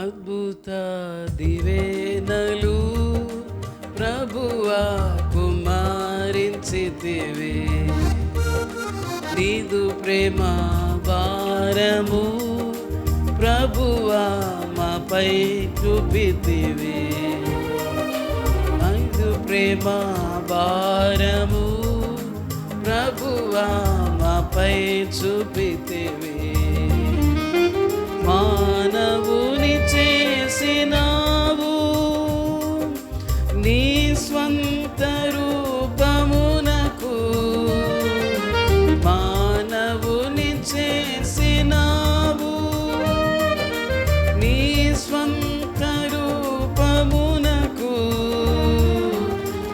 అద్భుత దివేనలు ప్రభువా కుమారించితివి. నీదు ప్రేమ భారము ప్రభువా మాపై చూపితివి. నీదు ప్రేమ భారము ప్రభువా మాపై చూపితివి. మానవుని చేసినావు నీ స్వంత రూపమునకు. మానవుని చేసినావు నీ స్వంత రూపమునకు.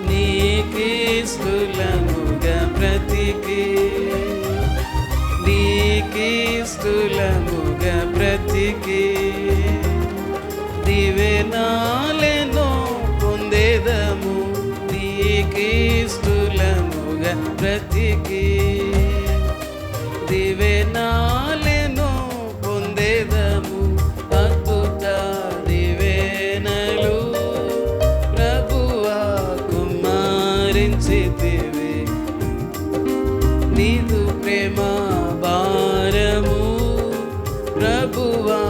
నీకే స్థూలముగా బ్రతికి నీకే స్థూలముగా బ్రతికి దివెనాలెనో పొందేదము. నీకే స్థూలముగా బ్రతికి దివెనాలెనో పొందేదము. అద్భుత దివెనలు ప్రభువా కుమారించితివి. నీదు ప్రేమ భారము ప్రభువా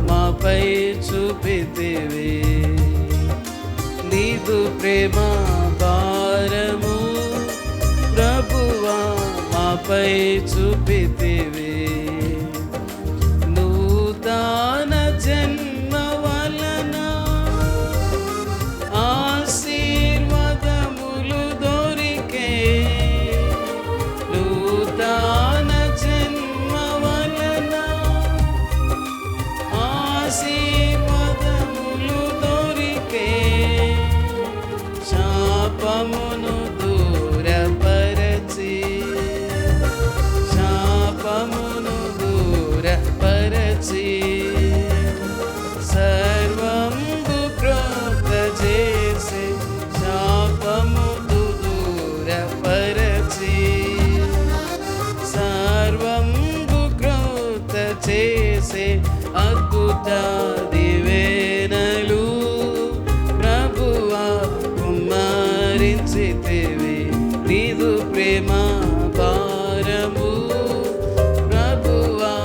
మాపై చూపితివి. నీదు ప్రేమ భారము ప్రభువా మాపై చూపితివి. నూతన జన్మ వలన ఆశీర్వాదములు దొరికే. నూతన జన్మ వలన ఆశీర్వాదములు దొరికే. శాపమును దూరపరచి శాపమును దూరపరచి సర్వంబు క్రోధ చేసే. శాపము దూరపరచి సర్వంబు క్రోధ చేసే. అద్భుత దివెనలు ప్రభువా కుమారించితివి. నీదు ప్రేమ భారము ప్రభువా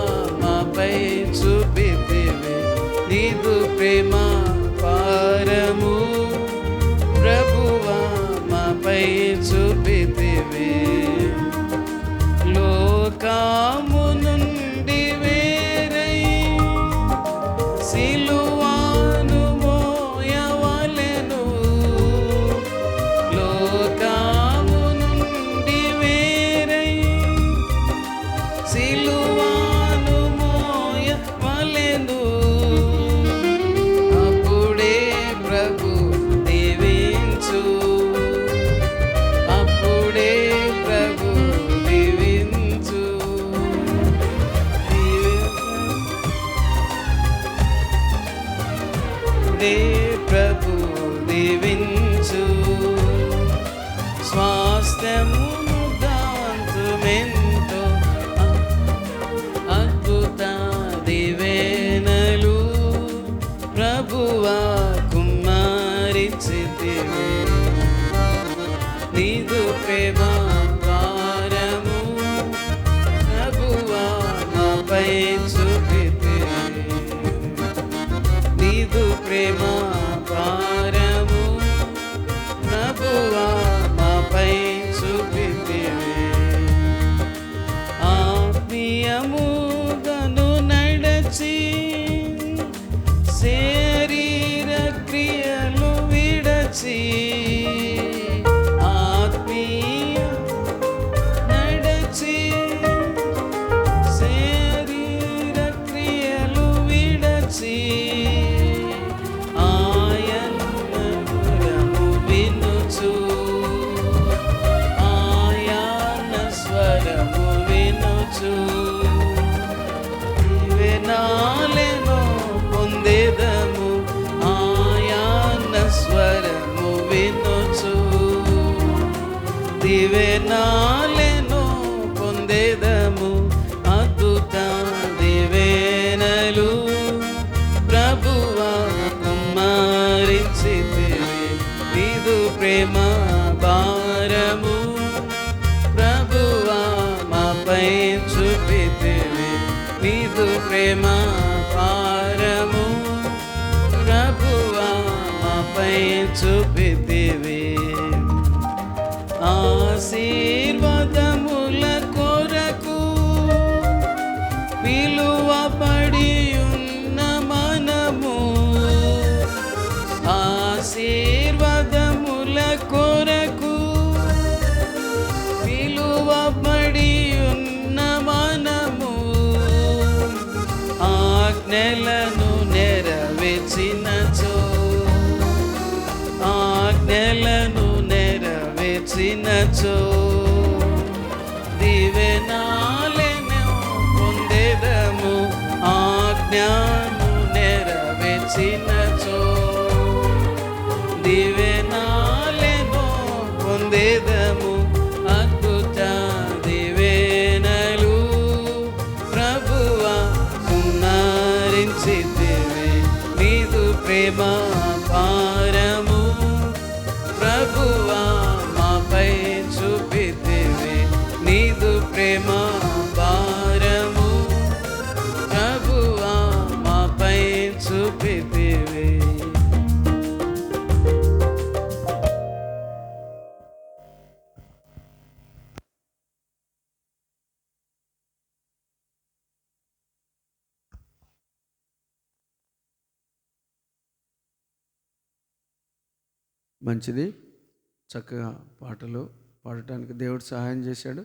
మాపై చూపితివి. నీదు ప్రేమ భారము ప్రభువా మాపై చూపితివి. లోకము నుండి వేరై సిలువను మోయవలెను. లోకము నుండి వేరై సిలువను మోయవలెను. అప్పుడే ప్రభు దీవించు. అప్పుడే ప్రభు దీవించు. అప్పుడే ప్రభు దీవించు. స్వాస్థ్యమును గాంతుమెంతో. అద్భుత దివెనలు ప్రభువా కుమారించితివి. నీదు ప్రేమ భారము ప్రభువా మాపై చూపితివి. నీదు ప్రేమ భారము ప్రభువా మాపై చూపితివి. ఆత్మీయముగను నడచి శరీర క్రియలు విడచి. ఆత్మీయ నడచి శరీర క్రియలు విడచి. ఆయన స్వరము వినుచు. ఆయన స్వరము వినుచు. దివెనాలెనో పొందేదము. ఆయన స్వరము వినుచు. దివెనాలెనో పొందేదము. అద్భుత దివెనలు ప్రభువా ప్రేమ పారము ప్రభువా మాపై చూపితివి. ఆశీర్వాదముల కొరకు పిలువబడి ఉన్న మనము, ఆశీర్వాదముల కొరకు పిలువబడి ఉన్న మనము, ఆజ్ఞలను నెరవేర్చినచో, ఆజ్ఞలను నెరవేర్చినచో దీవెనాలను పొందెదము. ఆజ్ఞను నెరవేర్చినచో దీవెనాలను పొందెదము. అద్భుత దీవెనలు ప్రభువా సున్నరించితివి. నీదు ప్రేమ పారము ప్రభువా మాపై చూపితివి. నీదు ప్రేమ పారము ప్రభువా మాపై చూపితివి. మంచిది. చక్కగా పాటలు పాడటానికి దేవుడు సహాయం చేశాడు.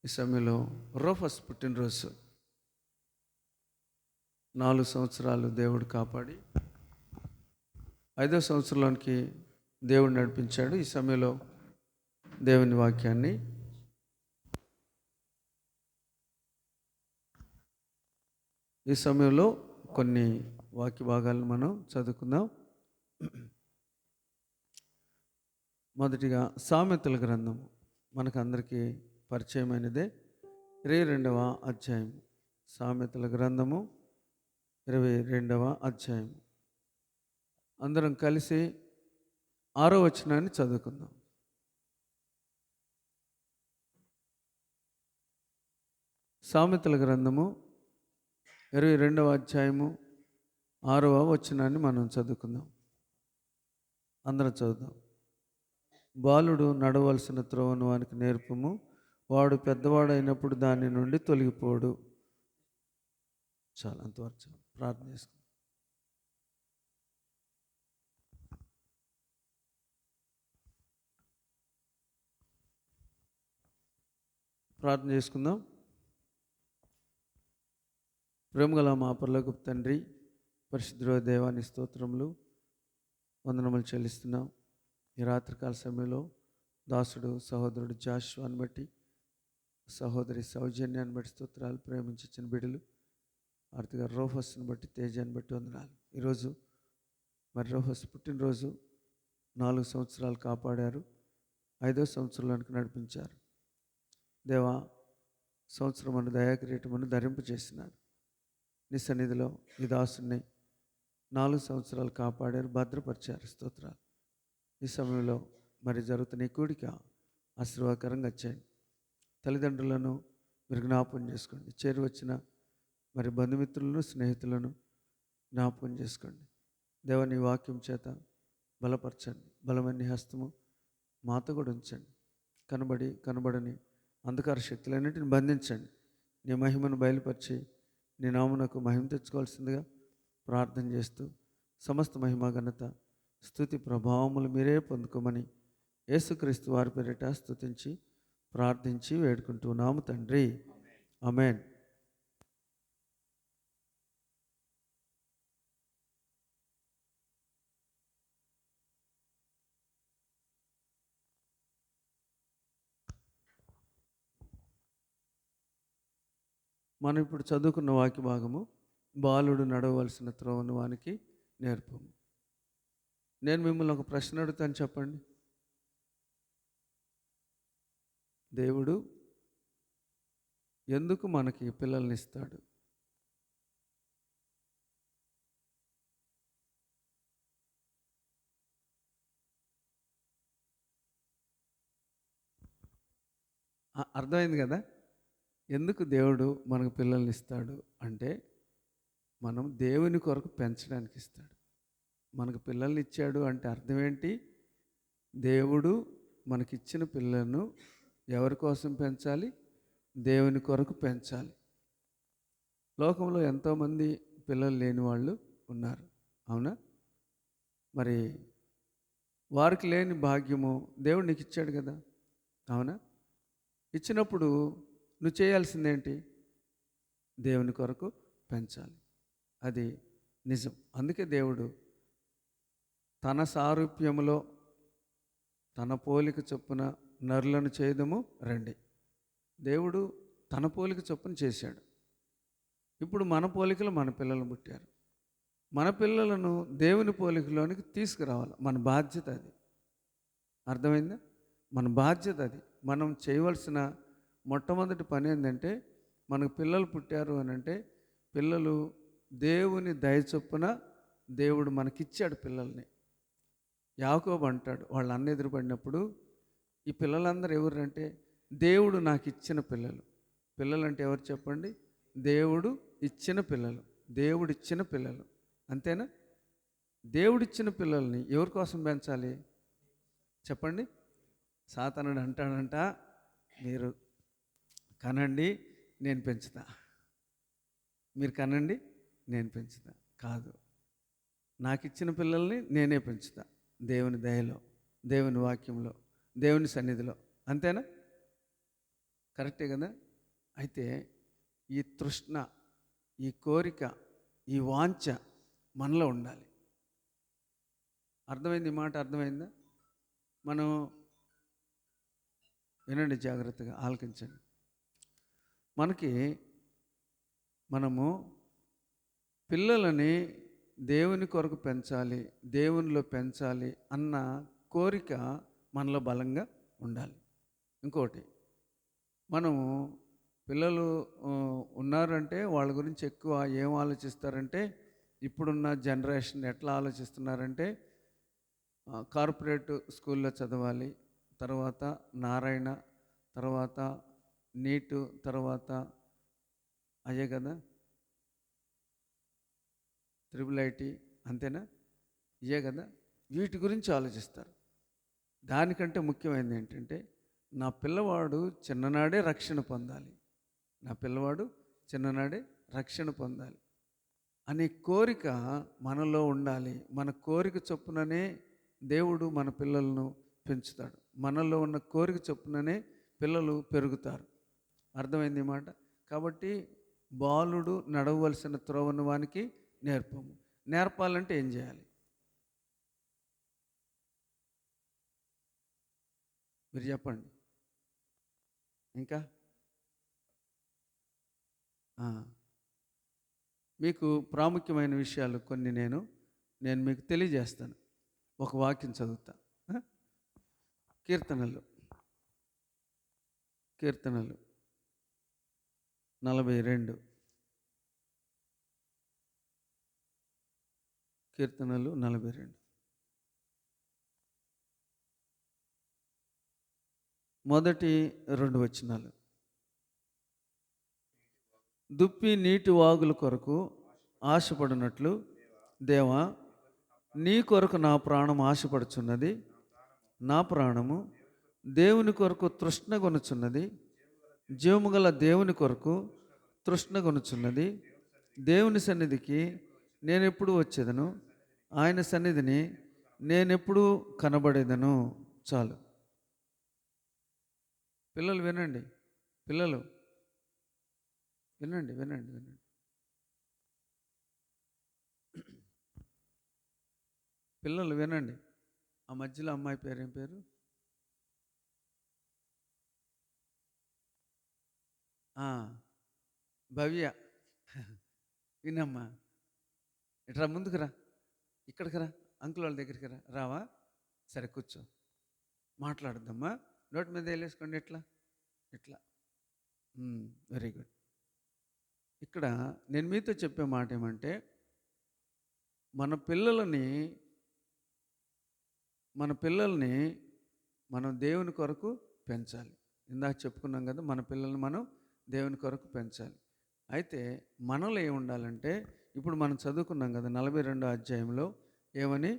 ఈ సమయంలో రోఫస్ పుట్టినరోజు. 4 సంవత్సరాలు దేవుడు కాపాడి 5వ సంవత్సరంలోనికి దేవుడు నడిపించాడు. ఈ సమయంలో దేవుని వాక్యాన్ని ఈ సమయంలో కొన్ని వాక్య భాగాలను మనం చదువుకుందాం. మొదటిగా సామెతల గ్రంథము మనకు అందరికీ పరిచయమైనదే. 22వ అధ్యాయం. సామెతల గ్రంథము 22వ అధ్యాయం. అందరం కలిసి 6వ వచనాన్ని చదువుకుందాం. సామెతల గ్రంథము 22వ అధ్యాయము 6వ వచనాన్ని మనం చదువుకుందాం. అందరం చదువుదాం. బాలుడు నడవలసిన త్రోవను వానికి నేర్పుము, వాడు పెద్దవాడైనప్పుడు దాని నుండి తొలగిపోడు. చాలా అంతవరకు ప్రార్థన చేసుకుందాం. ప్రార్థన చేసుకుందాం. ప్రేమగల మా పరలోకపు తండ్రి, పరిశుద్ధ దేవాని స్తోత్రములు వందనములు చెల్లిస్తున్నాం. ఈ రాత్రికాల సమయంలో దాసుడు సహోదరుడు జాషువాని బట్టి, సహోదరి సౌజన్యాన్ని బట్టి స్తోత్రాలు. ప్రేమించిన బిడ్డలు ఆర్తిగా రోఫస్ని బట్టి, తేజాన్ని బట్టి వందనాలు. ఈరోజు మరి రోఫస్ పుట్టినరోజు. 4 సంవత్సరాలు కాపాడారు, 5వ సంవత్సరంలోనికి నడిపించారు. దేవా, సంవత్సరమును దయాకిరీటమును ధరింపచేసినారు. నీ సన్నిధిలో ఈ దాసుని 4 సంవత్సరాలు కాపాడారు, భద్రపరిచారు. స్తోత్రాలు. ఈ సమయంలో మరి జరుగుతున్న ఈ కూడిక ఆశీర్వాదకరంగా చేయండి. తల్లిదండ్రులను మీరు జ్ఞాపకం చేసుకోండి. చేరి వచ్చిన మరి బంధుమిత్రులను, స్నేహితులను జ్ఞాపకం చేసుకోండి. దేవుని వాక్యం చేత బలపరచండి. బలమైన హస్తము మాతో కూడా ఉంచండి. కనబడని అంధకార శక్తులన్నింటిని బంధించండి. నీ మహిమను బయలుపరిచి నీ నామమునకు మహిమ తెచ్చుకోవాల్సిందిగా ప్రార్థన చేస్తూ, సమస్త మహిమ ఘనత స్తుతి ప్రభావములు మీరే పొందుకోమని యేసుక్రీస్తు వారి పేరిట స్తుతించి ప్రార్థించి వేడుకుంటున్నాము తండ్రి. ఆమేన్. మనం ఇప్పుడు చదువుకున్న వాక్య భాగము, బాలుడు నడవలసిన త్రోవను వానికి నేర్పము. నేను మిమ్మల్ని ఒక ప్రశ్న అడుగుతాను, చెప్పండి. దేవుడు ఎందుకు మనకి పిల్లల్ని ఇస్తాడు? అర్థమైంది కదా? ఎందుకు దేవుడు మనకు పిల్లల్ని ఇస్తాడు అంటే, మనం దేవుని కొరకు పెంచడానికి ఇస్తాడు. మనకు పిల్లల్ని ఇచ్చాడు అంటే అర్థం ఏంటి? దేవుడు మనకిచ్చిన పిల్లలను ఎవరి కోసం పెంచాలి? దేవుని కొరకు పెంచాలి. లోకంలో ఎంతోమంది పిల్లలు లేని వాళ్ళు ఉన్నారు, అవునా? మరి వారికి లేని భాగ్యము దేవుడు నీకు ఇచ్చాడు కదా, అవునా? ఇచ్చినప్పుడు నువ్వు చేయాల్సిందేంటి? దేవుని కొరకు పెంచాలి. అది నిజం. అందుకే దేవుడు తన సారూప్యములో తన పోలిక చొప్పున నరులను చేయదము రండి. దేవుడు తన పోలిక చొప్పున చేశాడు. ఇప్పుడు మన పోలికలు మన పిల్లలు పుట్టారు. మన పిల్లలను దేవుని పోలికలోనికి తీసుకురావాలి. మన బాధ్యత అది. అర్థమైందా? మన బాధ్యత అది. మనం చేయవలసిన మొట్టమొదటి పని ఏంటంటే, మనకు పిల్లలు పుట్టారు అని అంటే, పిల్లలు దేవుని దయ చొప్పున దేవుడు మనకిచ్చాడు పిల్లల్ని. యాకోబు అంటాడు వాళ్ళ అన్న ఎదురుపడినప్పుడు, ఈ పిల్లలందరూ ఎవరంటే దేవుడు నాకు ఇచ్చిన పిల్లలు. పిల్లలంటే ఎవరు చెప్పండి? దేవుడు ఇచ్చిన పిల్లలు. దేవుడిచ్చిన పిల్లలు, అంతేనా? దేవుడిచ్చిన పిల్లల్ని ఎవరి కోసం పెంచాలి చెప్పండి? సాతానుడు అంటాడంట, మీరు కనండి నేను పెంచుతా, మీరు కనండి నేను పెంచుతా. కాదు, నాకు ఇచ్చిన పిల్లల్ని నేనే పెంచుతా. దేవుని దయలో, దేవుని వాక్యంలో, దేవుని సన్నిధిలో, అంతేనా? కరెక్టే కదా? అయితే ఈ తృష్ణ, ఈ కోరిక, ఈ వాంఛ మనలో ఉండాలి. అర్థమైంది? ఈ మాట అర్థమైందా? మనం వినండి, జాగ్రత్తగా ఆలకించండి. మనము పిల్లలని దేవుని కొరకు పెంచాలి, దేవునిలో పెంచాలి అన్న కోరిక మనలో బలంగా ఉండాలి. ఇంకోటి, మనము పిల్లలు ఉన్నారంటే వాళ్ళ గురించి ఎక్కువ ఏం ఆలోచిస్తారంటే, ఇప్పుడున్న జనరేషన్ ఎట్లా ఆలోచిస్తున్నారంటే, కార్పొరేట్ స్కూల్లో చదవాలి, తర్వాత నారాయణ, తర్వాత నీటు, తర్వాత అయ్యే కదా IIIT, అంతేనా? ఇయే కదా, వీటి గురించి ఆలోచిస్తారు. దానికంటే ముఖ్యమైనది ఏంటంటే, నా పిల్లవాడు చిన్ననాడే రక్షణ పొందాలి, నా పిల్లవాడు చిన్ననాడే రక్షణ పొందాలి అనే కోరిక మనలో ఉండాలి. మన కోరిక చొప్పుననే దేవుడు మన పిల్లలను పెంచుతాడు. మనలో ఉన్న కోరిక చొప్పుననే పిల్లలు పెరుగుతారు. అర్థమైంది మాట? కాబట్టి బాలుడు నడవవలసిన త్రోవను వానికి నేర్పము. నేర్పాలంటే ఏం చేయాలి? మీరు చెప్పండి. ఇంకా మీకు ప్రాముఖ్యమైన విషయాలు కొన్ని నేను మీకు తెలియజేస్తాను. ఒక వాక్యం చదువుతా. కీర్తనలు 42. కీర్తనలు 42 మొదటి 2 వచనాలు. దుప్పి నీటి వాగుల కొరకు ఆశపడినట్లు దేవా, నీ కొరకు నా ప్రాణం ఆశపడుచున్నది. నా ప్రాణము దేవుని కొరకు తృష్ణగొనుచున్నది. జీవము గల దేవుని కొరకు తృష్ణగొనుచున్నది. దేవుని సన్నిధికి నేనెప్పుడు వచ్చేదను, ఆయన సన్నిధిని నేనెప్పుడు కనబడేదను. చాలు. పిల్లలు వినండి, పిల్లలు వినండి. పిల్లలు వినండి. ఆ మధ్యలో అమ్మాయి పేరు ఏం పేరు? భవ్య. వినమ్మా, ఇట్రా, ముందుకు రా, ఇక్కడికి రా, అంకుల్ వాళ్ళ దగ్గరికి రా. రావా? సరే కూర్చో, మాట్లాడద్దమ్మా. నోటి మీద వేలేసుకోండి, ఇట్లా. Very good. ఇక్కడ నేను మీతో చెప్పే మాట ఏమంటే, మన పిల్లల్ని మనం దేవుని కొరకు పెంచాలి. ఇందాక చెప్పుకున్నాం కదా, మన పిల్లల్ని మనం దేవుని కొరకు పెంచాలి. అయితే మనలో ఏముండాలంటే ఇప్పుడు మనం చదువుకున్నాం కదా 42వ అధ్యాయంలో ఏమని,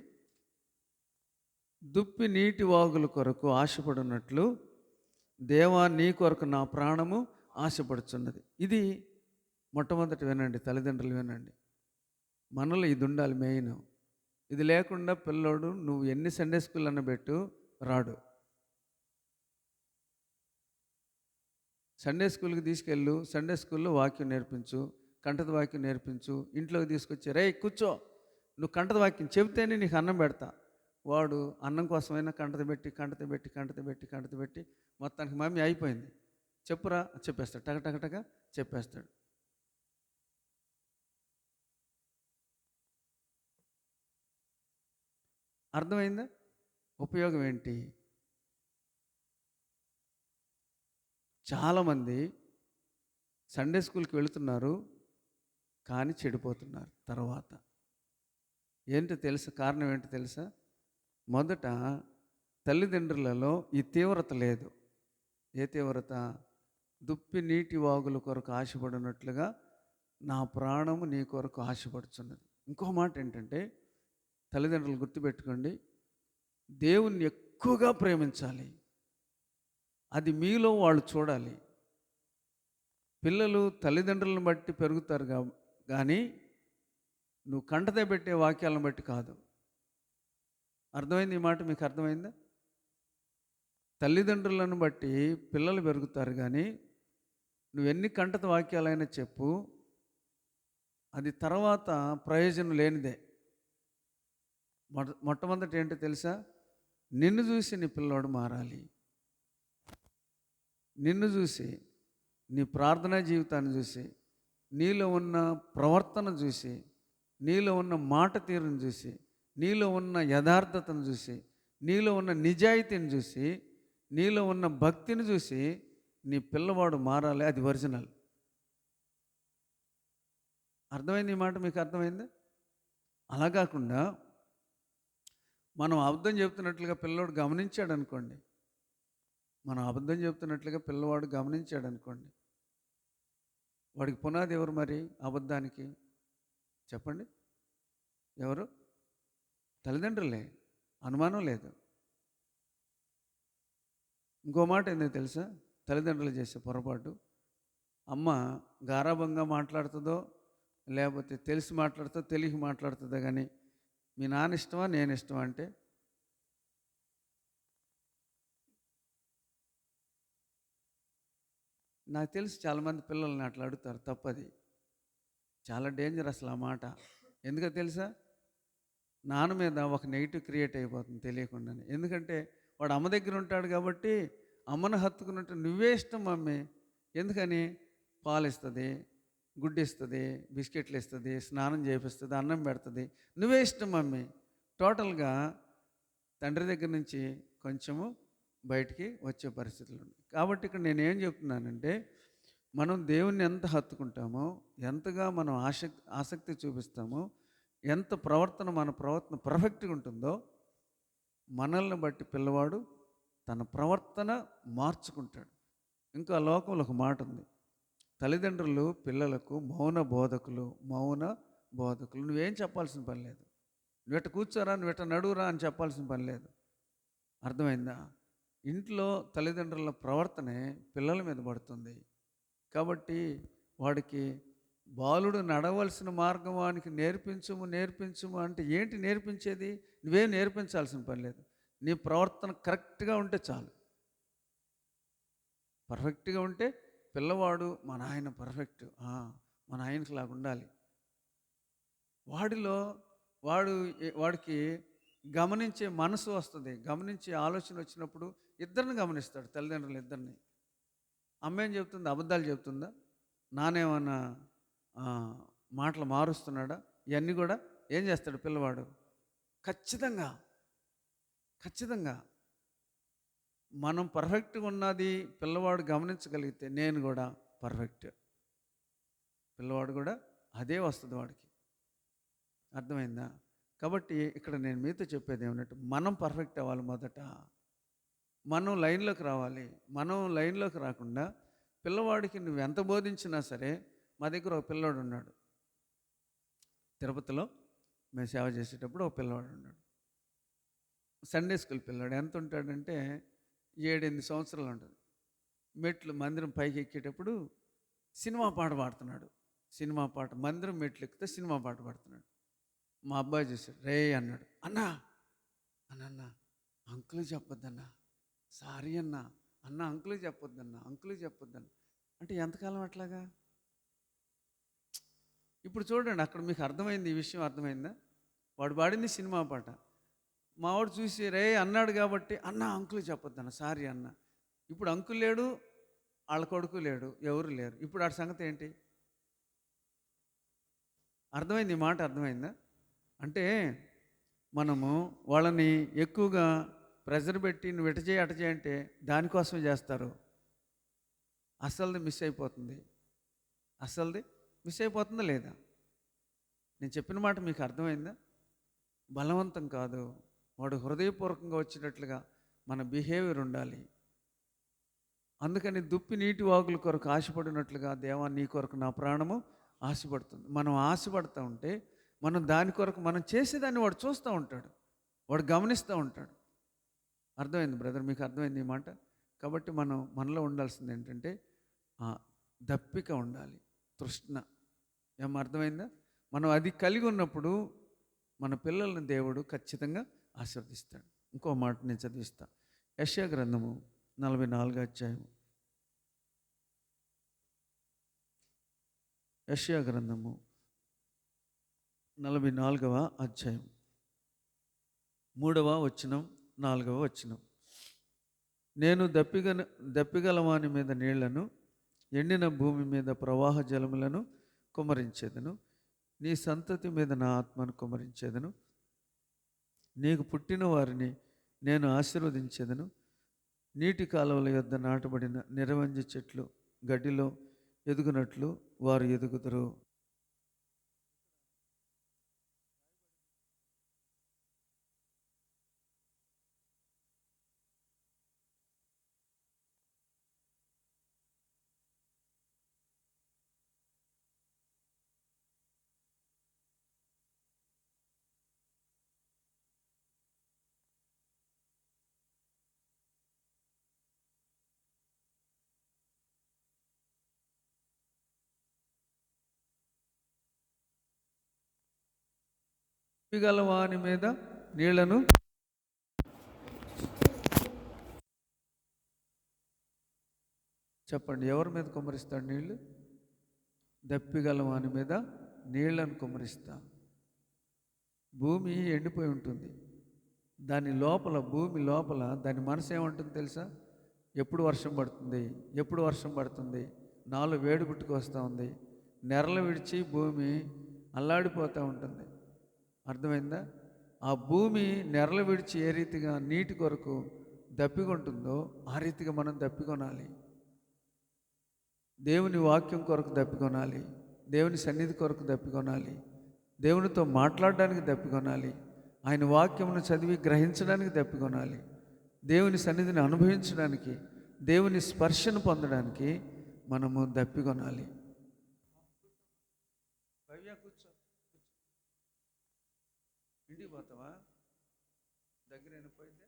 దుప్పి నీటి వాగుల కొరకు ఆశపడినట్లు దేవా నీ కొరకు నా ప్రాణము ఆశపడుచున్నది. ఇది మొట్టమొదటి వినండి, తల్లిదండ్రులు వినండి. మనలో ఇది ఉండాలి మెయిన్. ఇది లేకుండా పిల్లోడు నువ్వు ఎన్ని సండే స్కూల్ అన్న పెట్టు రాడు. సండే స్కూల్కి తీసుకెళ్ళు, సండే స్కూల్లో వాక్యం నేర్పించు, కంఠద వాక్యం నేర్పించు. ఇంట్లోకి తీసుకొచ్చి రే కూర్చో, నువ్వు కంఠద వాక్యం చెబితేనే నీకు అన్నం పెడతా. వాడు అన్నం కోసమైనా కంటత పెట్టి మొత్తానికి మమ్మీ అయిపోయింది చెప్పురా చెప్పేస్తాడు, టక చెప్పేస్తాడు. అర్థమైందా? ఉపయోగం ఏంటి? చాలామంది సండే స్కూల్కి వెళుతున్నారు కానీ చెడిపోతున్నారు. తర్వాత ఏంటో తెలుసా? కారణం ఏంటో తెలుసా? మొదట తల్లిదండ్రులలో ఈ తీవ్రత లేదు. ఏ తీవ్రత? దుప్పి నీటి వాగుల కొరకు ఆశపడినట్లుగా నా ప్రాణము నీ కొరకు ఆశపడుచున్నది. ఇంకో మాట ఏంటంటే, తల్లిదండ్రులు గుర్తుపెట్టుకోండి, దేవుణ్ణి ఎక్కువగా ప్రేమించాలి. అది మీలో వాళ్ళు చూడాలి. పిల్లలు తల్లిదండ్రులను బట్టి పెరుగుతారు కానీ నువ్వు కంటతే పెట్టే వాక్యాలను బట్టి కాదు. అర్థమైంది? ఈ మాట మీకు అర్థమైందా? తల్లిదండ్రులను బట్టి పిల్లలు పెరుగుతారు కానీ నువ్వెన్ని కంటత వాక్యాలైనా చెప్పు, అది తర్వాత ప్రయోజనం లేనిదే. మొట్టమొదటి ఏంటో తెలుసా? నిన్ను చూసి నీ పిల్లోడు మారాలి. నిన్ను చూసి, నీ ప్రార్థనా జీవితాన్ని చూసి, నీలో ఉన్న ప్రవర్తన చూసి, నీలో ఉన్న మాట తీరును చూసి, నీలో ఉన్న యథార్థతను చూసి, నీలో ఉన్న నిజాయితీని చూసి, నీలో ఉన్న భక్తిని చూసి నీ పిల్లవాడు మారాలి. అది ఒరిజినల్. అర్థమైంది? ఈ మాట మీకు అర్థమైంది? అలా కాకుండా మనం అబద్ధం చెప్తున్నట్లుగా పిల్లవాడు గమనించాడు అనుకోండి, మనం అబద్ధం చెప్తున్నట్లుగా పిల్లవాడు గమనించాడు అనుకోండి, వాడికి పునాది ఎవరు మరి అబద్ధానికి? చెప్పండి, ఎవరు? తల్లిదండ్రులే, అనుమానం లేదు. ఇంకో మాట ఏందో తెలుసా? తల్లిదండ్రులు చేసే పొరపాటు, అమ్మ గారాభంగా మాట్లాడుతుందో లేకపోతే తెలిసి మాట్లాడుతుందో తెలియక మాట్లాడుతుందో కానీ మీ నాన్న ఇష్టమా నేను ఇష్టమా అంటే, నాకు తెలిసి చాలామంది పిల్లల్ని అట్లా అడుగుతారు. తప్పది, చాలా డేంజర్ అసలు ఆ మాట. ఎందుకో తెలుసా? నాన్న మీద ఒక నెగిటివ్ క్రియేట్ అయిపోతుంది తెలియకుండానే. ఎందుకంటే వాడు అమ్మ దగ్గర ఉంటాడు కాబట్టి అమ్మను హత్తుకున్నట్టు నువ్వే ఇష్టం మమ్మీ. ఎందుకని? పాలు ఇస్తుంది, గుడ్డు ఇస్తుంది, బిస్కెట్లు ఇస్తుంది, స్నానం చేపిస్తుంది, అన్నం పెడుతుంది, నువ్వే ఇష్టం మమ్మీ. టోటల్గా తండ్రి దగ్గర నుంచి కొంచెము బయటికి వచ్చే పరిస్థితులు ఉన్నాయి. కాబట్టి ఇక్కడ నేనేం చెప్తున్నానంటే, మనం దేవుణ్ణి ఎంత హత్తుకుంటామో, ఎంతగా మనం ఆసక్తి చూపిస్తామో, ఎంత మన ప్రవర్తన పర్ఫెక్ట్గా ఉంటుందో మనల్ని బట్టి పిల్లవాడు తన ప్రవర్తన మార్చుకుంటాడు. ఇంకా లోకంలో ఒక మాట ఉంది, తల్లిదండ్రులు పిల్లలకు మౌన బోధకులు. నువ్వేం చెప్పాల్సిన పని లేదు. నువ్వెట్ట కూర్చోరా, నువ్వెట్ట నడువురా అని చెప్పాల్సిన పని లేదు. అర్థమైందా? ఇంట్లో తల్లిదండ్రుల ప్రవర్తనే పిల్లల మీద పడుతుంది. కాబట్టి వాడికి బాలుడు నడవలసిన మార్గం వానికి నేర్పించుము అంటే ఏంటి నేర్పించేది? నువ్వేం నేర్పించాల్సిన పని లేదు. నీ ప్రవర్తన కరెక్ట్గా ఉంటే చాలు. పర్ఫెక్ట్గా ఉంటే పిల్లవాడు మా నాయన పర్ఫెక్ట్, మా నాయనకి లాగా ఉండాలి. వాడికి గమనించే మనసు వస్తుంది, గమనించే ఆలోచన వచ్చినప్పుడు ఇద్దరిని గమనిస్తాడు, తల్లిదండ్రులు ఇద్దరిని. అమ్మ ఏం చెప్తుంది? అబద్ధాలు చెప్తుందా? నానేమన్నా మాటలు మారుస్తున్నాడా? ఇవన్నీ కూడా ఏం చేస్తాడు పిల్లవాడు? ఖచ్చితంగా మనం పర్ఫెక్ట్గా ఉన్నది పిల్లవాడు గమనించగలిగితే నేను కూడా పర్ఫెక్ట్, పిల్లవాడు కూడా అదే వస్తుంది వాడికి. అర్థమైందా? కాబట్టి ఇక్కడ నేను మీతో చెప్పేది ఏమన్నట్టు, మనం పర్ఫెక్ట్ అవ్వాలి. మొదట మనం లైన్లోకి రావాలి. మనం లైన్లోకి రాకుండా పిల్లవాడికి నువ్వు ఎంత బోధించినా సరే మా దగ్గర ఒక పిల్లోడు ఉన్నాడు. తిరుపతిలో మేము సేవ చేసేటప్పుడు ఒక పిల్లవాడు ఉన్నాడు. సండే స్కూల్ పిల్లాడు. ఎంత ఉంటాడంటే 7-8 సంవత్సరాలు ఉంటుంది. మెట్లు మందిరం పైకి ఎక్కేటప్పుడు సినిమా పాట పాడుతున్నాడు. సినిమా పాట మందిరం మెట్లు ఎక్కితే సినిమా పాట పాడుతున్నాడు. మా అబ్బాయి చూసాడు. రే అన్నాడు. అన్నా అన్న అంకులు చెప్పొద్దన్నా, సారీ అన్నా, అన్న అంకులు చెప్పొద్దన్నా, అంకులు చెప్పొద్దన్నా అంటే ఎంతకాలం అట్లాగా? ఇప్పుడు చూడండి, అక్కడ మీకు అర్థమైంది, ఈ విషయం అర్థమైందా? వాడు పాడింది సినిమా పాట. మావాడు చూసి రే అన్నాడు కాబట్టి అన్న అంకులు చెప్పొద్దన్న, సారీ అన్న. ఇప్పుడు అంకుల్ లేడు, వాళ్ళ కొడుకు లేడు, ఎవరు లేరు. ఇప్పుడు వాడి సంగతి ఏంటి? అర్థమైంది, ఈ మాట అర్థమైందా? అంటే మనము వాళ్ళని ఎక్కువగా ప్రెజర్ పెట్టి నువ్వు ఎట చేయి అట చేయంటే దానికోసమే చేస్తారు. అసలుది మిస్ అయిపోతుంది. అసలుది మిస్ అయిపోతుందా లేదా? నేను చెప్పిన మాట మీకు అర్థమైందా? బలవంతం కాదు, వాడు హృదయపూర్వకంగా వచ్చినట్లుగా మన బిహేవియర్ ఉండాలి. అందుకని దుప్పి నీటి వాగుల కొరకు ఆశపడినట్లుగా దేవా నీ కొరకు నా ప్రాణము ఆశపడుతుంది. మనం ఆశపడుతూ ఉంటే మనం దాని కొరకు మనం చేసేదాన్ని వాడు చూస్తూ ఉంటాడు, వాడు గమనిస్తూ ఉంటాడు. అర్థమైంది బ్రదర్? మీకు అర్థమైంది ఈ మాట? కాబట్టి మనలో ఉండాల్సింది ఏంటంటే దప్పిక ఉండాలి, తృష్ణ. ఏమో అర్థమైందా? మనం అది కలిగి ఉన్నప్పుడు మన పిల్లల్ని దేవుడు ఖచ్చితంగా ఆశీర్వదిస్తాడు. ఇంకో మాట నేను చదివిస్తా. యెషయా గ్రంథము 44వ అధ్యాయం. యెషయా గ్రంథము 44వ అధ్యాయం 3వ వచనం 4వ వచనం. నేను దప్పిగలవాని మీద నీళ్లను, ఎండిన భూమి మీద ప్రవాహ జలములను కుమ్మరించేదను. నీ సంతతి మీద నా ఆత్మను కుమ్మరించేదను. నీకు పుట్టిన వారిని నేను ఆశీర్వదించేదను. నీటి కాలువల యొద్ద నాటబడిన నిరవంజ చెట్లు గడ్డిలో ఎదుగునట్లు వారు ఎదుగుదురు. దప్పిగలవాని మీద నీళ్లను, చెప్పండి, ఎవరి మీద కుమ్మరిస్తాడు నీళ్లు? దప్పిగలవాని మీద నీళ్లను కుమ్మరిస్తా. భూమి ఎండిపోయి ఉంటుంది. దాని లోపల, భూమి లోపల దాని మనసు ఏమంటుంది తెలుసా? ఎప్పుడు వర్షం పడుతుంది, ఎప్పుడు వర్షం పడుతుంది, నాలో వేడి పుట్టుకొస్తూ ఉంది, నెరలు విడిచి భూమి అల్లాడిపోతూ ఉంటుంది. అర్థమైందా? ఆ భూమి నెరలు విడిచి ఏ రీతిగా నీటి కొరకు దప్పికొంటుందో ఆ రీతిగా మనం దప్పికొనాలి. దేవుని వాక్యం కొరకు దప్పికొనాలి, దేవుని సన్నిధి కొరకు దప్పికొనాలి, దేవునితో మాట్లాడడానికి దప్పికొనాలి, ఆయన వాక్యమును చదివి గ్రహించడానికి దప్పికొనాలి, దేవుని సన్నిధిని అనుభవించడానికి, దేవుని స్పర్శను పొందడానికి మనము దప్పికొనాలి. కూర్చో, ఇంటికి పోతావా? దగ్గరైన పోయితే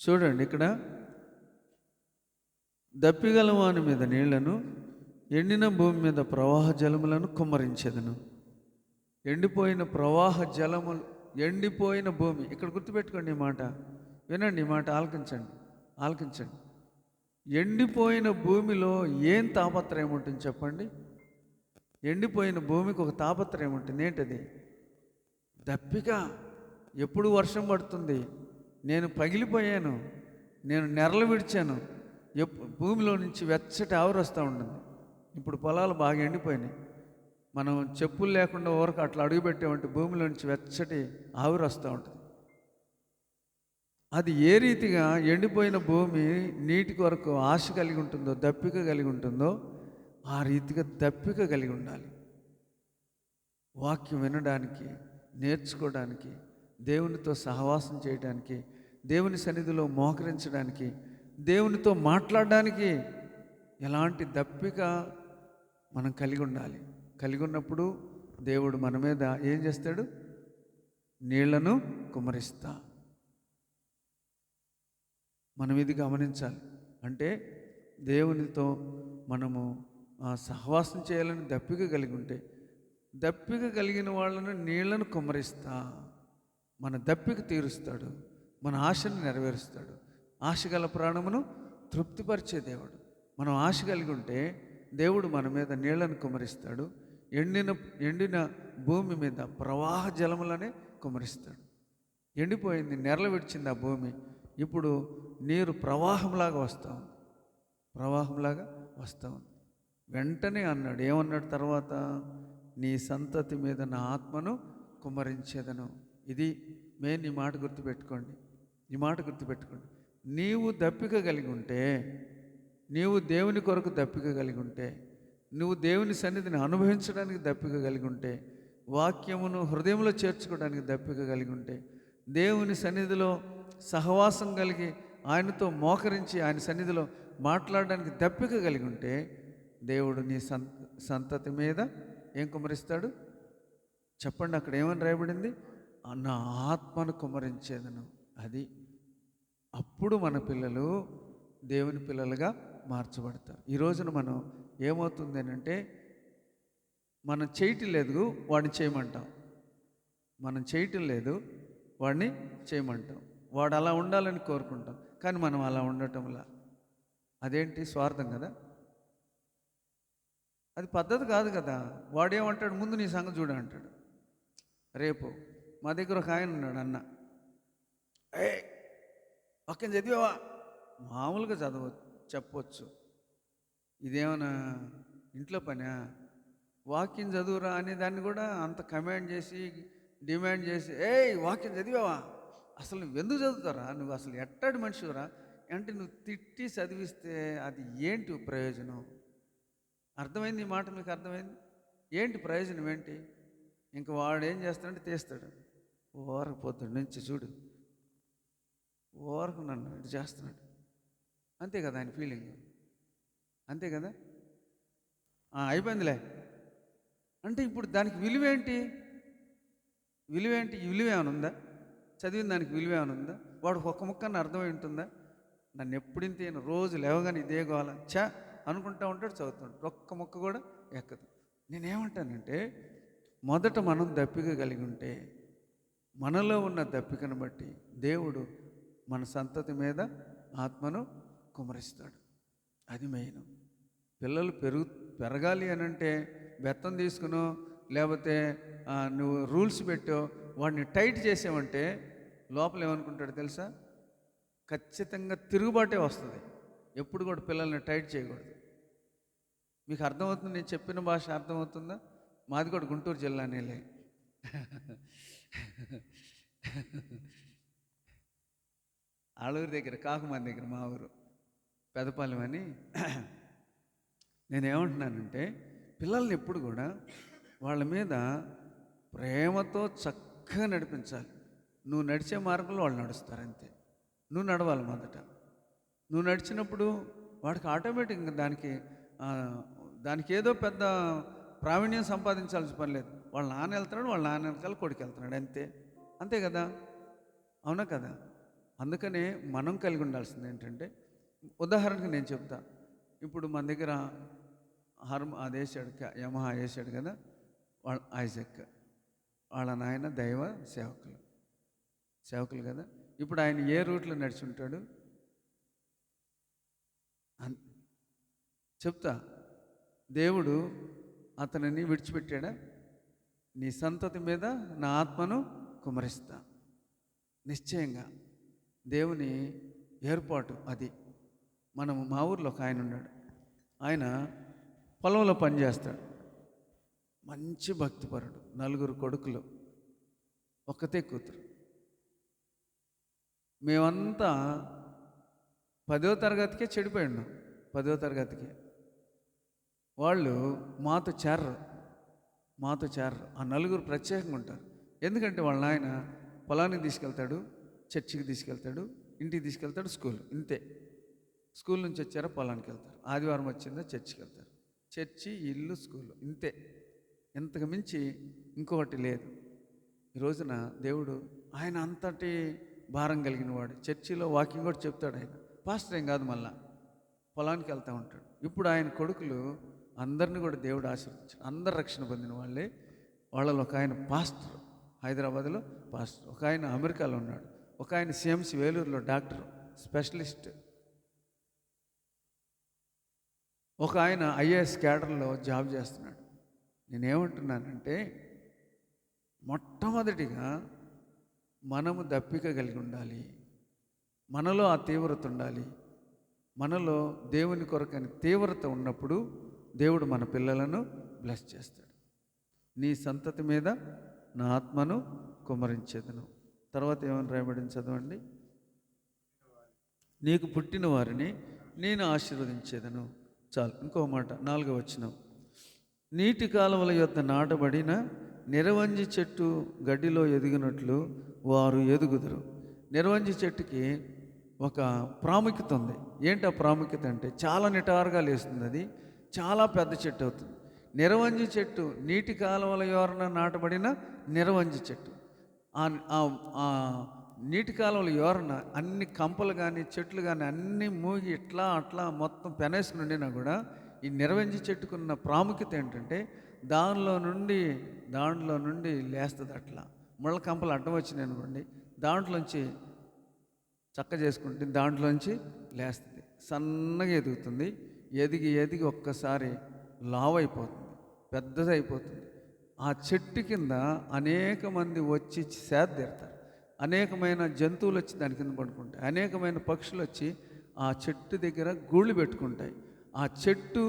చూడండి, ఇక్కడ దప్పిగలవాని మీద నీళ్లను, ఎండిన భూమి మీద ప్రవాహ జలములను కుమ్మరించేదను. ఎండిపోయిన ప్రవాహ జలములు, ఎండిపోయిన భూమి. ఇక్కడ గుర్తుపెట్టుకోండి ఈ మాట, వినండి ఈ మాట, ఆలకించండి. ఎండిపోయిన భూమిలో ఏం తాపత్రయం ఉంటుంది చెప్పండి? ఎండిపోయిన భూమికి ఒక తాపత్రయం ఉంటుంది. ఏంటది? దప్పిక. ఎప్పుడు వర్షం పడుతుంది, నేను పగిలిపోయాను, నేను నెరలు విడిచాను, భూమిలో నుంచి వెచ్చటి ఆవిరి వస్తూ ఉంటుంది. ఇప్పుడు పొలాలు బాగా ఎండిపోయినాయి, మనం చెప్పులు లేకుండా ఊరకు అట్లా అడుగు పెట్టామంటే భూమిలో నుంచి వెచ్చటి ఆవిరి వస్తూ ఉంటుంది. అది ఏ రీతిగా ఎండిపోయిన భూమి నీటి కొరకు ఆశ కలిగి ఉంటుందో, దప్పిక కలిగి ఉంటుందో, ఆ రీతిగా దప్పిక కలిగి ఉండాలి. వాక్యం వినడానికి, నేర్చుకోవడానికి, దేవునితో సహవాసం చేయడానికి, దేవుని సన్నిధిలో మోకరించడానికి, దేవునితో మాట్లాడడానికి ఎలాంటి దప్పిక మనం కలిగి ఉండాలి. కలిగి ఉన్నప్పుడు దేవుడు మన మీద ఏం చేస్తాడు? నీళ్లను కుమ్మరిస్తా. మనం ఇది గమనించాలి. అంటే దేవునితో మనము సహవాసం చేయాలని దప్పిక కలిగి ఉంటే, దప్పిక కలిగిన వాళ్ళను నీళ్లను కుమ్మరిస్తా. మన దప్పిక తీరుస్తాడు, మన ఆశను నెరవేరుస్తాడు. ఆశ గల ప్రాణమును తృప్తిపరిచే దేవుడు. మనం ఆశ కలిగి ఉంటే దేవుడు మన మీద నీళ్లను కుమ్మరిస్తాడు. ఎండిన భూమి మీద ప్రవాహ జలములనే కుమ్మరిస్తాడు. ఎండిపోయింది, నెరలు విడిచింది ఆ భూమి. ఇప్పుడు నీరు ప్రవాహంలాగా వస్తూ ఉంది, ప్రవాహంలాగా వస్తూ ఉంది. వెంటనే అన్నాడు, ఏమన్నాడు తర్వాత? నీ సంతతి మీద నా ఆత్మను కుమ్మరించేదను. ఇది మెయిన్. ఈ మాట గుర్తుపెట్టుకోండి, ఈ మాట గుర్తుపెట్టుకోండి. నీవు దప్పిక కలిగి ఉంటే, నీవు దేవుని కొరకు దప్పిక కలిగి ఉంటే, నువ్వు దేవుని సన్నిధిని అనుభవించడానికి దప్పిక కలిగి ఉంటే, వాక్యమును హృదయంలో చేర్చుకోవడానికి దప్పిక కలిగి ఉంటే, దేవుని సన్నిధిలో సహవాసం కలిగి ఆయనతో మోకరించి ఆయన సన్నిధిలో మాట్లాడడానికి దప్పిక కలిగి ఉంటే, దేవుడు నీ సంతతి మీద ఏం కుమ్మరిస్తాడు? చెప్పండి, అక్కడ ఏమని రాయబడింది? నా ఆత్మను కుమ్మరించేదను. అది అప్పుడు మన పిల్లలు దేవుని పిల్లలుగా మార్చబడతారు. ఈ రోజున మనం ఏమవుతుంది అంటే, మనం చేయటం లేదు, వాడిని చేయమంటాం. మనం చేయటం లేదు, వాడిని చేయమంటాం. వాడు అలా ఉండాలని కోరుకుంటాం, కానీ మనం అలా ఉండటంలా. అదేంటి? స్వార్థం కదా, అది పద్ధతి కాదు కదా. వాడేమంటాడు? ముందు నీ సంగతి చూడ అంటాడు. రేపు మా దగ్గర ఒక ఆయన ఉన్నాడు, అన్న ఒక్క చదివావా? మామూలుగా చెప్పవచ్చు. ఇదేమన్నా ఇంట్లో పనా? వాక్యం చదువురా అనే దాన్ని కూడా అంత కమాండ్ చేసి, డిమాండ్ చేసి, వాక్యం చదివావా? అసలు నువ్వు ఎందుకు చదువుతారా? నువ్వు అసలు ఎట్టాడు మనిషిరా అంటే, నువ్వు తిట్టి చదివిస్తే అది ఏంటి ప్రయోజనం? అర్థమైంది ఈ మాట? మీకు అర్థమైంది? ఏంటి ప్రయోజనం ఏంటి? ఇంక వాడు ఏం చేస్తాడంటే తీస్తాడు. ఓరకు పొద్దుడు నుంచి చూడు, ఓరకు నన్ను ఇటు చేస్తున్నాడు. అంతే కదా ఆయన ఫీలింగ్, అంతే కదా. అయిపోయిందిలే అంటే ఇప్పుడు దానికి విలువేంటి? విలువ ఏమైనా ఉందా? చదివిన దానికి విలువ ఏమైనా ఉందా? వాడు ఒక్క ముక్కన్న అర్థమై ఉంటుందా? నన్ను ఎప్పుడింత రోజు లేవగానే ఇదే గోల అనుకుంటూ ఉంటాడు, చదువుతుంటాడు, ఒక్క ముక్క కూడా ఎక్కదు. నేనేమంటానంటే, మొదట మనం దప్పిక కలిగి ఉంటే, మనలో ఉన్న దప్పికను బట్టి దేవుడు మన సంతతి మీద ఆత్మను కుమ్మరిస్తాడు. అది మెయిన్. పిల్లలు పెరగాలి అని అంటే బెత్తం తీసుకునో లేకపోతే నువ్వు రూల్స్ పెట్టో వాడిని టైట్ చేసావంటే లోపల ఏమనుకుంటాడు తెలుసా? ఖచ్చితంగా తిరుగుబాటే వస్తుంది. ఎప్పుడు కూడా పిల్లల్ని టైట్ చేయకూడదు. మీకు అర్థమవుతుంది? నేను చెప్పిన భాష అర్థమవుతుందా? మాది కూడా గుంటూరు జిల్లానేలే. ఆలూరు దగ్గర, కాకుమాన్ దగ్గర మా ఊరు పెదపాలెం అని. నేనేమంటున్నానంటే, పిల్లల్ని ఎప్పుడు కూడా వాళ్ళ మీద ప్రేమతో చక్కగా నడిపించాలి. నువ్వు నడిచే మార్గంలో వాళ్ళు నడుస్తారు, అంతే. నువ్వు నడవాలి మొదట. నువ్వు నడిచినప్పుడు వాడికి ఆటోమేటిక్గా దానికి ఏదో పెద్ద ప్రావీణ్యం సంపాదించాల్సిన పని లేదు. వాళ్ళ నాన్న వెళ్తున్నాడు, వాళ్ళ నాన్న వెనకాల కొడుకు వెళ్తున్నాడు, అంతే కదా. అవునా కదా? అందుకనే మనం కలిగి ఉండాల్సింది ఏంటంటే, ఉదాహరణకు నేను చెప్తా. ఇప్పుడు మన దగ్గర అది వేసాడు, యమహా వేసాడు కదా, వాళ్ళ ఐజక్ వాళ్ళ నాయన దైవ సేవకులు కదా. ఇప్పుడు ఆయన ఏ రూట్లో నడిచి ఉంటాడు చెప్తా. దేవుడు అతనిని విడిచిపెట్టాడా? నీ సంతతి మీద నా ఆత్మను కుమ్మరిస్తా. నిశ్చయంగా దేవుని ఏర్పాటు అది. మా ఊర్లో ఒక ఆయన ఉన్నాడు. ఆయన పొలంలో పనిచేస్తాడు, మంచి భక్తిపరుడు, 4 కొడుకులు, ఒక్కతే కూతురు. మేమంతా 10వ తరగతికే చెడిపోయి ఉన్నాం. 10వ తరగతికే వాళ్ళు మాతో చేరరు. ఆ నలుగురు ప్రత్యేకంగా ఉంటారు. ఎందుకంటే వాళ్ళ నాయన పొలానికి తీసుకెళ్తాడు, చర్చికి తీసుకెళ్తాడు, ఇంటికి తీసుకెళ్తాడు, స్కూల్, ఇంతే. స్కూల్ నుంచి వచ్చారా పొలానికి వెళ్తారు, ఆదివారం వచ్చిందా చర్చికి వెళ్తారు, చర్చి, ఇల్లు, స్కూల్, ఇంతే. ఇంతకు మించి ఇంకొకటి లేదు. ఈ రోజున దేవుడు ఆయన అంతటి భారం కలిగిన వాడు. చర్చిలో వాకింగ్ కూడా చెప్తాడు. ఆయన పాస్టర్ ఏం కాదు, మళ్ళా పొలానికి వెళ్తూ ఉంటాడు. ఇప్పుడు ఆయన కొడుకులు అందరిని కూడా దేవుడు ఆశీర్వదించాడు. అందరు రక్షణ పొందిన వాళ్ళే. వాళ్ళలో ఒక ఆయన పాస్టర్, హైదరాబాద్లో పాస్టర్, ఒక ఆయన అమెరికాలో ఉన్నాడు, ఒక ఆయన సిఎంసి వేలూరులో డాక్టర్ స్పెషలిస్ట్, ఒక ఆయన ఐఏఎస్ క్యాడర్లో జాబ్ చేస్తున్నాడు. నేనేమంటున్నానంటే, మొట్టమొదటిగా మనము దప్పిక కలిగి ఉండాలి. మనలో ఆ తీవ్రత ఉండాలి. మనలో దేవుని కొరకని తీవ్రత ఉన్నప్పుడు దేవుడు మన పిల్లలను బ్లెస్ చేస్తాడు. నీ సంతతి మీద నా ఆత్మను కుమ్మరించేదను. తర్వాత ఏమని రాయబడింది చదవండి. నీకు పుట్టిన వారిని నేను ఆశీర్వదించేదను. చాలు. ఇంకో మాట, 4వ వచనం. నీటి కాలువల యొద్ద నాటబడిన నిరవంజి చెట్టు గడ్డిలో ఎదిగినట్లు వారు ఎదుగుదురు. నిరవంజి చెట్టుకి ఒక ప్రాముఖ్యత ఉంది. ఏంటి ఆ ప్రాముఖ్యత అంటే, చాలా నిటారుగా లేస్తుంది, అది చాలా పెద్ద చెట్టు అవుతుంది. నిరవంజి చెట్టు నీటి కాలువల యోరన నాటబడిన నిరవంజి చెట్టు. ఆ నీటి కాలువల యోరన అన్ని కంపలు కానీ చెట్లు కానీ అన్నీ మూగి ఇట్లా అట్లా మొత్తం పెనేసుకుని ఉండినా కూడా ఈ నిరవంజి చెట్టుకున్న ప్రాముఖ్యత ఏంటంటే, దానిలో నుండి లేస్తుంది. అట్లా ముళ్ళ కంపలు అడ్డం వచ్చినాయి అనుకోండి, దాంట్లోంచి చక్క చేసుకుంటే దాంట్లోంచి లేస్తుంది, సన్నగా ఎదుగుతుంది. ఎదిగి ఒక్కసారి లావు అయిపోతుంది, పెద్దదైపోతుంది. ఆ చెట్టు కింద అనేక మంది వచ్చి సేద తీరుతారు. అనేకమైన జంతువులు వచ్చి దాని కింద పడుకుంటాయి. అనేకమైన పక్షులు వచ్చి ఆ చెట్టు దగ్గర గూళ్ళు పెట్టుకుంటాయి. ఆ చెట్టు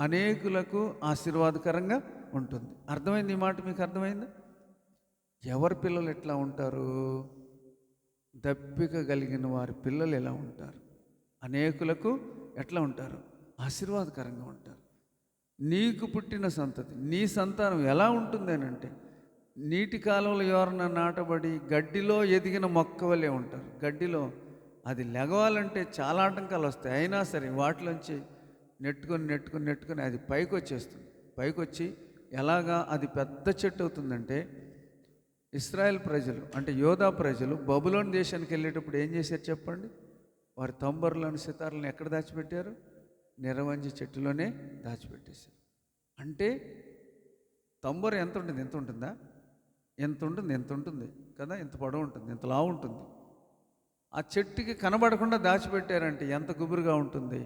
అనేకులకు ఆశీర్వాదకరంగా ఉంటుంది. అర్థమైంది? ఈ మాట మీకు అర్థమైంది? ఎవరి పిల్లలు ఎట్లా ఉంటారు? దప్పిక కలిగిన వారి పిల్లలు ఎలా ఉంటారు? అనేకులకు ఎట్లా ఉంటారు? ఆశీర్వాదకరంగా ఉంటారు. నీకు పుట్టిన సంతతి, నీ సంతానం ఎలా ఉంటుంది అని అంటే, నీటి కాలువల యోరన నాటబడి గడ్డిలో ఎదిగిన మొక్క వలె ఉంటారు. గడ్డిలో అది లెగవాలంటే చాలా ఆటంకాలు వస్తాయి. అయినా సరే వాటిలోంచి నెట్టుకొని అది పైకి వచ్చేస్తుంది. పైకి వచ్చి ఎలాగా అది పెద్ద చెట్టు అవుతుందంటే, ఇశ్రాయేల్ ప్రజలు అంటే యోధా ప్రజలు బబులోను దేశానికి వెళ్ళేటప్పుడు ఏం చేశారు చెప్పండి? వారి తంబరులను సితార్లను ఎక్కడ దాచిపెట్టారు? నిరవంజి చెట్టులోనే దాచిపెట్టేశారు. అంటే తంబరు ఎంత ఉంటుంది? ఎంత ఉంటుందా? ఎంత ఉంటుంది కదా, ఎంత పొడవు ఉంటుంది, ఎంత లావు ఉంటుంది. ఆ చెట్టుకి కనబడకుండా దాచిపెట్టారంటే ఎంత గుబురుగా ఉంటుంది,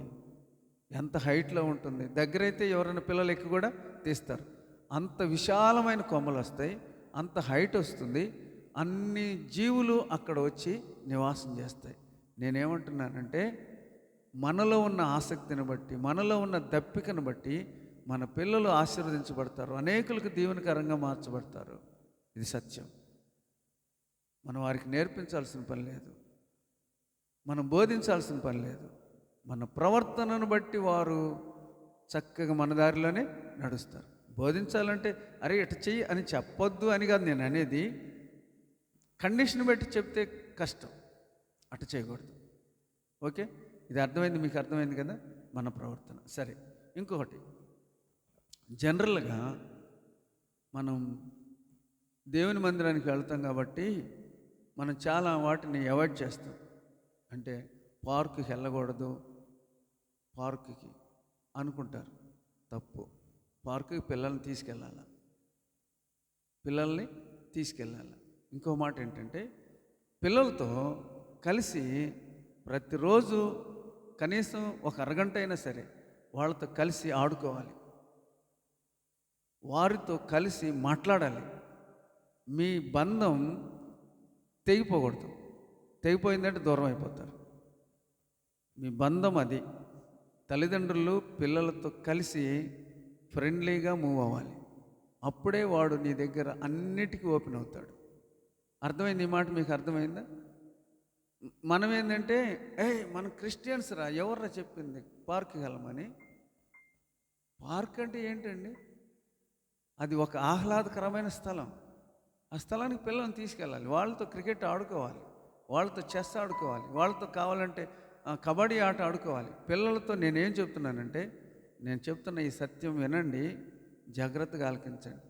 ఎంత హైట్లో ఉంటుంది. దగ్గరైతే ఎవరైనా పిల్లలు ఎక్కి కూడా తీస్తారు. అంత విశాలమైన కొమ్మలు వస్తాయి, అంత హైట్ వస్తుంది. అన్ని జీవులు అక్కడ వచ్చి నివాసం చేస్తాయి. నేనేమంటున్నానంటే, మనలో ఉన్న ఆసక్తిని బట్టి, మనలో ఉన్న దప్పికను బట్టి మన పిల్లలు ఆశీర్వదించబడతారు, అనేకులకు దీవెనకరంగా మార్చబడతారు. ఇది సత్యం. మనం వారికి నేర్పించాల్సిన పని లేదు, మనం బోధించాల్సిన పని లేదు. మన ప్రవర్తనను బట్టి వారు చక్కగా మన దారిలోనే నడుస్తారు. బోధించాలంటే అరే ఇట చెయ్యి అని చెప్పొద్దు అని కాదు నేను అనేది, కండిషన్ బట్టి చెప్తే కష్టం, అట చేయకూడదు. ఓకే, ఇది అర్థమైంది, మీకు అర్థమైంది కదా మన ప్రవర్తన. సరే, ఇంకొకటి, జనరల్గా మనం దేవుని మందిరానికి వెళ్తాం కాబట్టి మనం చాలా వాటిని అవాయిడ్ చేస్తాం. అంటే పార్కుకి వెళ్ళకూడదు, పార్కుకి అనుకుంటారు, తప్పు. పార్కుకి పిల్లల్ని తీసుకెళ్ళాలి. ఇంకో మాట ఏంటంటే, పిల్లలతో కలిసి ప్రతిరోజు కనీసం ఒక అరగంట అయినా సరే వాళ్ళతో కలిసి ఆడుకోవాలి, వారితో కలిసి మాట్లాడాలి. మీ బంధం తెగిపోకూడదు. తెగిపోయిందంటే దూరం అయిపోతారు. మీ బంధం అది. తల్లిదండ్రులు పిల్లలతో కలిసి ఫ్రెండ్లీగా మూవ్ అవ్వాలి. అప్పుడే వాడు నీ దగ్గర అన్నిటికీ ఓపెన్ అవుతాడు. అర్థమైంది? ఈ మాట మీకు అర్థమైందా? మనం ఏంటంటే మన క్రిస్టియన్స్ రా, ఎవర్రా చెప్పింది పార్క్కి వెళ్ళమని? పార్క్ అంటే ఏంటండి? అది ఒక ఆహ్లాదకరమైన స్థలం. ఆ స్థలానికి పిల్లల్ని తీసుకెళ్ళాలి, వాళ్ళతో క్రికెట్ ఆడుకోవాలి, వాళ్ళతో చెస్ ఆడుకోవాలి, వాళ్ళతో కావాలంటే కబడ్డీ ఆట ఆడుకోవాలి. పిల్లలతో నేనేం చెప్తున్నానంటే, నేను చెప్తున్న ఈ సత్యం వినండి, జాగ్రత్తగా ఆలకించండి.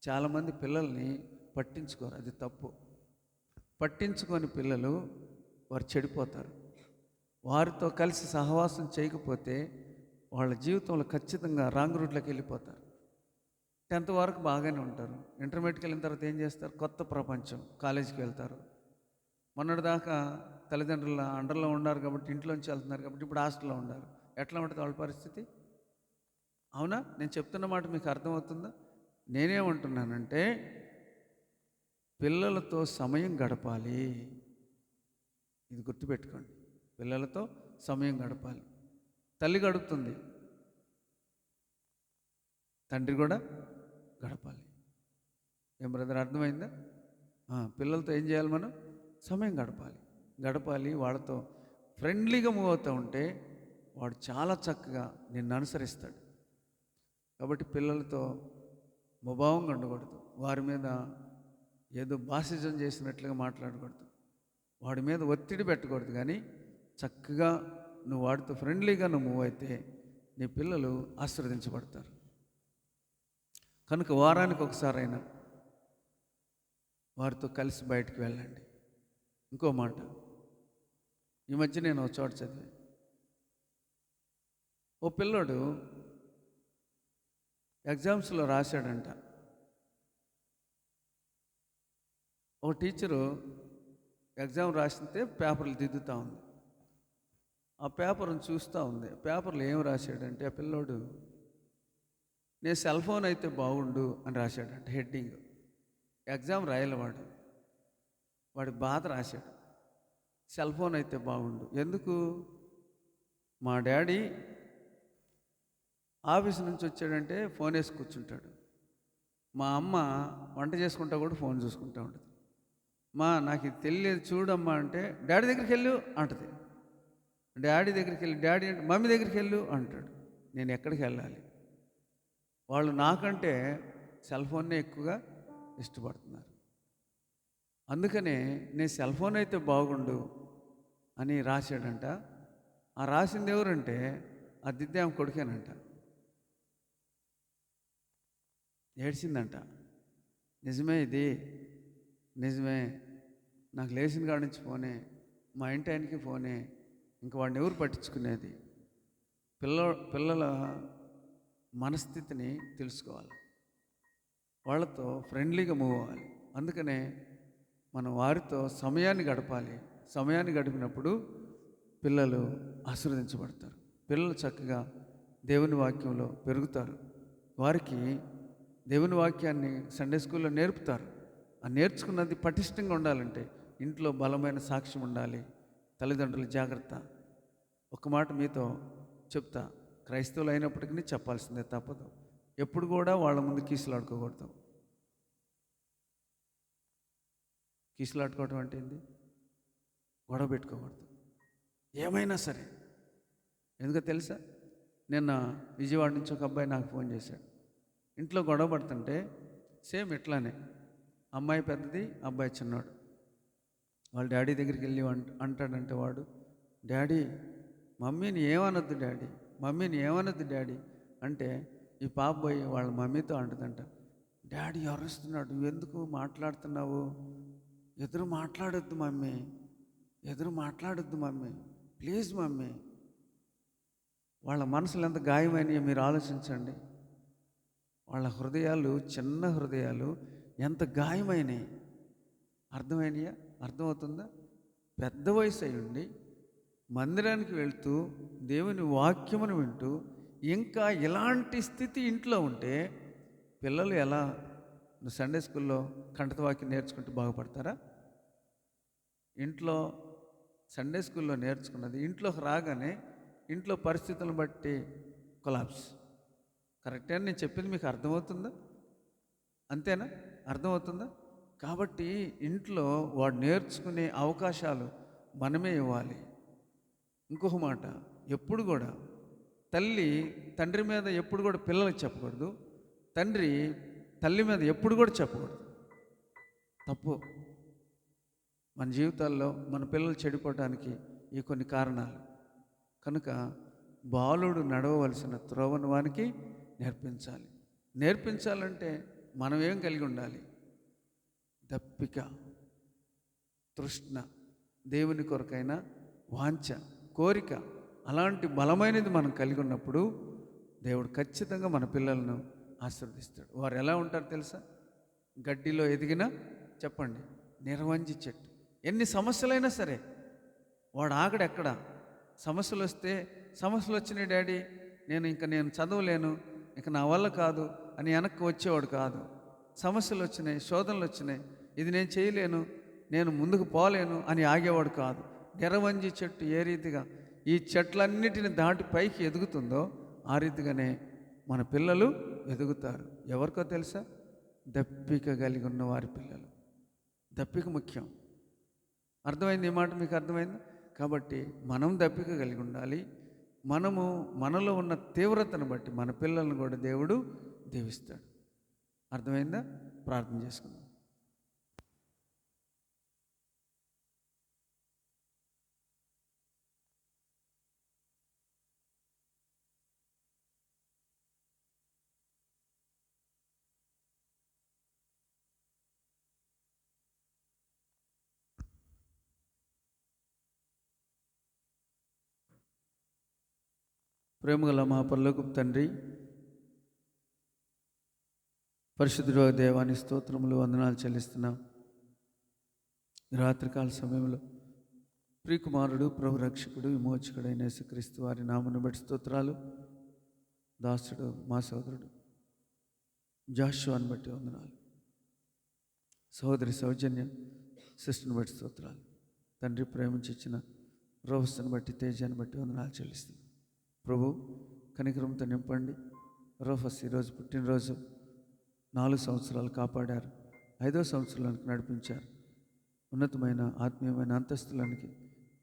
చాలామంది పిల్లల్ని పట్టించుకోరు, అది తప్పు. పట్టించుకొని పిల్లలు వారు చెడిపోతారు. వారితో కలిసి సహవాసం చేయకపోతే వాళ్ళ జీవితంలో ఖచ్చితంగా రాంగ్ రూట్లోకి వెళ్ళిపోతారు. 10th వరకు బాగానే ఉంటారు, ఇంటర్మీడియట్కి వెళ్ళిన తర్వాత ఏం చేస్తారు? కొత్త ప్రపంచం, కాలేజీకి వెళ్తారు. మొన్నటిదాకా తల్లిదండ్రుల అండర్లో ఉన్నారు కాబట్టి, ఇంట్లోంచి వెళ్తున్నారు కాబట్టి ఇప్పుడు హాస్టల్లో ఉన్నారు. ఎట్లా ఉంటుంది వాళ్ళ పరిస్థితి? అవునా? నేను చెప్తున్న మాట మీకు అర్థమవుతుందా? నేనేమంటున్నానంటే, పిల్లలతో సమయం గడపాలి. ఇది గుర్తుపెట్టుకోండి, పిల్లలతో సమయం గడపాలి. తల్లి గడుపుతుంది, తండ్రి కూడా గడపాలి. ఏం బ్రదర్, అర్థమైందా? పిల్లలతో ఏం చేయాలి? మనం సమయం గడపాలి. వాళ్ళతో ఫ్రెండ్లీగా మూవ్ అవుతూ ఉంటే వాడు చాలా చక్కగా నిన్ను అనుసరిస్తాడు. కాబట్టి పిల్లలతో ముభావంగా ఉండకూడదు, వారి మీద ఏదో బాసిజం చేసినట్లుగా మాట్లాడకూడదు, వాడి మీద ఒత్తిడి పెట్టకూడదు. కానీ చక్కగా నువ్వు వాడితో ఫ్రెండ్లీగా నువ్వు మూవ్ అయితే నీ పిల్లలు ఆశీర్వదించబడతారు. కనుక వారానికి ఒకసారైనా వారితో కలిసి బయటికి వెళ్ళండి. ఇంకో మాట, ఈ మధ్య నేను ఒక చోట చదివా, ఓ పిల్లోడు ఎగ్జామ్స్లో రాశాడంట. ఓ టీచరు ఎగ్జామ్ రాసితే పేపర్లు దిద్దుతూ ఉంది. ఆ పేపర్ని చూస్తూ ఉంది. పేపర్లో ఏం రాశాడంటే, ఆ పిల్లోడు నేను సెల్ ఫోన్ అయితే బాగుండు అని రాశాడంట హెడ్డింగ్. ఎగ్జామ్ రాయాలి వాడి బాధ రాశాడు, సెల్ ఫోన్ అయితే బాగుండు. ఎందుకు? మా డాడీ ఆఫీస్ నుంచి వచ్చాడంటే ఫోన్ వేసి కూర్చుంటాడు, మా అమ్మ వంట చేసుకుంటా కూడా ఫోన్ చూసుకుంటూ ఉంటుంది. నాకు ఇది తెలియదు చూడమ్మా అంటే డాడీ దగ్గరికి వెళ్ళు అంటది. డాడీ దగ్గరికి వెళ్ళి, డాడీ అంటే మమ్మీ దగ్గరికి వెళ్ళు అంటాడు. నేను ఎక్కడికి వెళ్ళాలి? వాళ్ళు నాకంటే సెల్ ఫోన్నే ఎక్కువగా ఇష్టపడుతున్నారు. అందుకనే నేను సెల్ ఫోన్ అయితే బాగుండు అని రాశాడంట. ఆ రాసింది ఎవరంటే ఆ దిద్దే ఆమె కొడుకేనంట. ఏడ్చిందంట. నిజమే, ఇది నిజమే, నాకు లేచిన కాడి నుంచి ఫోనే, మా ఇంటి ఆయనకి ఫోనే, ఇంక వాడిని ఎవరు పట్టించుకునేది? పిల్లల మనస్థితిని తెలుసుకోవాలి, వాళ్ళతో ఫ్రెండ్లీగా మూవ్ అవ్వాలి. అందుకనే మనం వారితో సమయాన్ని గడపాలి. సమయాన్ని గడిపినప్పుడు పిల్లలు ఆశీర్వదించబడతారు. పిల్లలు చక్కగా దేవుని వాక్యంలో పెరుగుతారు. వారికి దేవుని వాక్యాన్ని సండే స్కూల్లో నేర్పుతారు. ఆ నేర్చుకున్నది పటిష్టంగా ఉండాలంటే ఇంట్లో బలమైన సాక్ష్యం ఉండాలి. తల్లిదండ్రులు జాగ్రత్త. ఒక మాట మీతో చెప్తా, క్రైస్తవులు అయినప్పటికీ చెప్పాల్సిందే, తప్పదు. ఎప్పుడు కూడా వాళ్ళ ముందు కీసులాడుకోకూడదు. కీసులాడుకోవడం అంటే ఏంది? గొడవ పెట్టుకోకూడదు ఏమైనా సరే. ఎందుకో తెలుసా, నిన్న విజయవాడ నుంచి ఒక అబ్బాయి నాకు ఫోన్ చేశాడు. ఇంట్లో గొడవ పడుతుంటే సేమ్ ఇట్లానే, అమ్మాయి పెద్దది, అబ్బాయి చిన్నవాడు. వాళ్ళ డాడీ దగ్గరికి వెళ్ళి అంటాడంటే వాడు, డాడీ మమ్మీని ఏమనొద్దు డాడీ, మమ్మీని ఏమనొద్దు డాడీ అంటే ఈ పాప పోయి వాళ్ళ మమ్మీతో అంటుందంట, డాడీ అరుస్తున్నాడు, నువ్వెందుకు మాట్లాడుతున్నావు? ఎదురు మాట్లాడొద్దు మమ్మీ, ఎదురు మాట్లాడొద్దు మమ్మీ, ప్లీజ్ మమ్మీ. వాళ్ళ మనసులు ఎంత గాయమైనయో మీరు ఆలోచించండి. వాళ్ళ హృదయాలు, చిన్న హృదయాలు ఎంత గాయమైనవి. అర్థమైనయా? అర్థమవుతుందా? పెద్ద వయసు అయ్యుండి మందిరానికి వెళ్తూ దేవుని వాక్యమును వింటూ ఇంకా ఇలాంటి స్థితి ఇంట్లో ఉంటే పిల్లలు ఎలా సండే స్కూల్లో కంఠత వాక్యం నేర్చుకుంటూ బాగుపడతారా? ఇంట్లో సండే స్కూల్లో నేర్చుకున్నది ఇంట్లోకి రాగానే ఇంట్లో పరిస్థితులను బట్టి కొలాప్స్. కరెక్టే అని నేను చెప్పింది మీకు అర్థమవుతుందా? అంతేనా? అర్థమవుతుందా? కాబట్టి ఇంట్లో వాడు నేర్చుకునే అవకాశాలు మనమే ఇవ్వాలి. ఇంకొక మాట, ఎప్పుడు కూడా తల్లి తండ్రి మీద ఎప్పుడు కూడా పిల్లలకు చెప్పకూడదు, తండ్రి తల్లి మీద ఎప్పుడు కూడా చెప్పకూడదు. తప్పు. మన జీవితాల్లో మన పిల్లలు చెడిపోవడానికి ఈ కొన్ని కారణాలు. కనుక బాలుడు నడవవలసిన త్రోవను వానికి నేర్పించాలి. నేర్పించాలంటే మనం ఏం కలిగి ఉండాలి? దప్పిక, తృష్ణ, దేవుని కొరకైన వాంఛ, కోరిక, అలాంటి బలమైనది మనం కలిగి ఉన్నప్పుడు దేవుడు ఖచ్చితంగా మన పిల్లలను ఆశీర్వదిస్తాడు. వారు ఎలా ఉంటారు తెలుసా? గడ్డిలో ఎదిగిన, చెప్పండి, నిర్వంజి చెట్టు. ఎన్ని సమస్యలైనా సరే వాడు ఆగడు. ఎక్కడ సమస్యలు వస్తే, సమస్యలు వచ్చినాయి డాడీ, నేను చదవలేను, ఇక నా వల్ల కాదు అని వెనక్కి వచ్చేవాడు కాదు. సమస్యలు వచ్చినాయి, శోధనలు వచ్చినాయి, ఇది నేను చేయలేను, నేను ముందుకు పోలేను అని ఆగేవాడు కాదు. నిర్వంజి చెట్టు ఏ రీతిగా ఈ చెట్లన్నిటిని దాటి పైకి ఎదుగుతుందో ఆ రీతిగానే మన పిల్లలు ఎదుగుతారు. ఎవరికో తెలుసా? దప్పిక కలిగి ఉన్న వారి పిల్లలు. దప్పిక ముఖ్యం. అర్థమైంది? ఈ మాట మీకు అర్థమైంది? కాబట్టి మనం దప్పిక కలిగి ఉండాలి. మనలో ఉన్న తీవ్రతను బట్టి మన పిల్లలను కూడా దేవుడు దీవిస్తాడు. అర్థమైందా? ప్రార్థన చేసుకుందాం. ప్రేమగల మా పరలోకపు తండ్రి, పరిశుద్ధుడు దేవాని స్తోత్రములు, వందనాలు చెల్లిస్తున్నాం. రాత్రికాల సమయంలో ప్రియకుమారుడు, ప్రభు రక్షకుడు, విమోచకుడైన యేసుక్రీస్తు వారి నామను బట్టి స్తోత్రాలు. దాసుడు మా సోదరుడు జాషువాని బట్టి వందనాలు. సహోదరి సౌజన్య సిస్టర్ని బట్టి స్తోత్రాలు. తండ్రి ప్రేమించి ఇచ్చిన రోహస్ని బట్టి, తేజాన్ని బట్టి వందనాలు చెల్లిస్తున్నాం. ప్రభు కనికరంతో నింపండి. రోఫస్ ఈరోజు పుట్టినరోజు, 4 సంవత్సరాలు కాపాడారు, 5వ సంవత్సరానికి నడిపించారు. ఉన్నతమైన ఆత్మీయమైన అంతస్తులనికి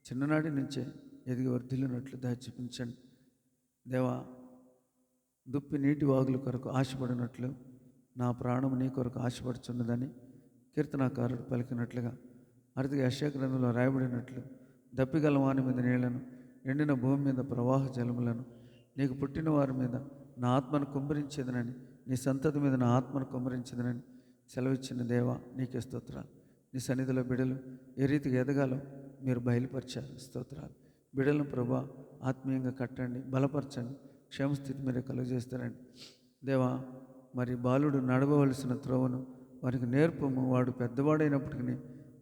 చిన్ననాటి నుంచే ఎదిగి వర్ధిల్లినట్లు దయ చూపించండి. దేవా, దుప్పి నీటి వాగుల కొరకు ఆశపడినట్లు నా ప్రాణం నీ కొరకు ఆశపడుచున్నదని కీర్తనాకారుడు పలికినట్లుగా, అరుదుగా యెషయా గ్రంథంలో రాయబడినట్లు, దప్పిగల వాని మీద నీళ్లను, ఎండిన భూమి మీద ప్రవాహ జలములను, నీకు పుట్టిన వారి మీద నా ఆత్మను కుమ్మరించేదనని, నీ సంతతి మీద నా ఆత్మను కుమ్మరించేదనని సెలవిచ్చిన దేవా, నీకే స్తోత్రాలు. నీ సన్నిధిలో బిడ్డలు ఏ రీతిగా ఎదగాలో మీరు బయలుపరిచారు. స్తోత్రాలు. బిడ్డలను ప్రభా ఆత్మీయంగా కట్టండి, బలపరచండి, క్షేమస్థితి మీరే కలుగజేస్తారండి. దేవా, మరి బాలుడు నడవవలసిన త్రోవను వారికి నేర్పము. వాడు పెద్దవాడైనప్పటికీ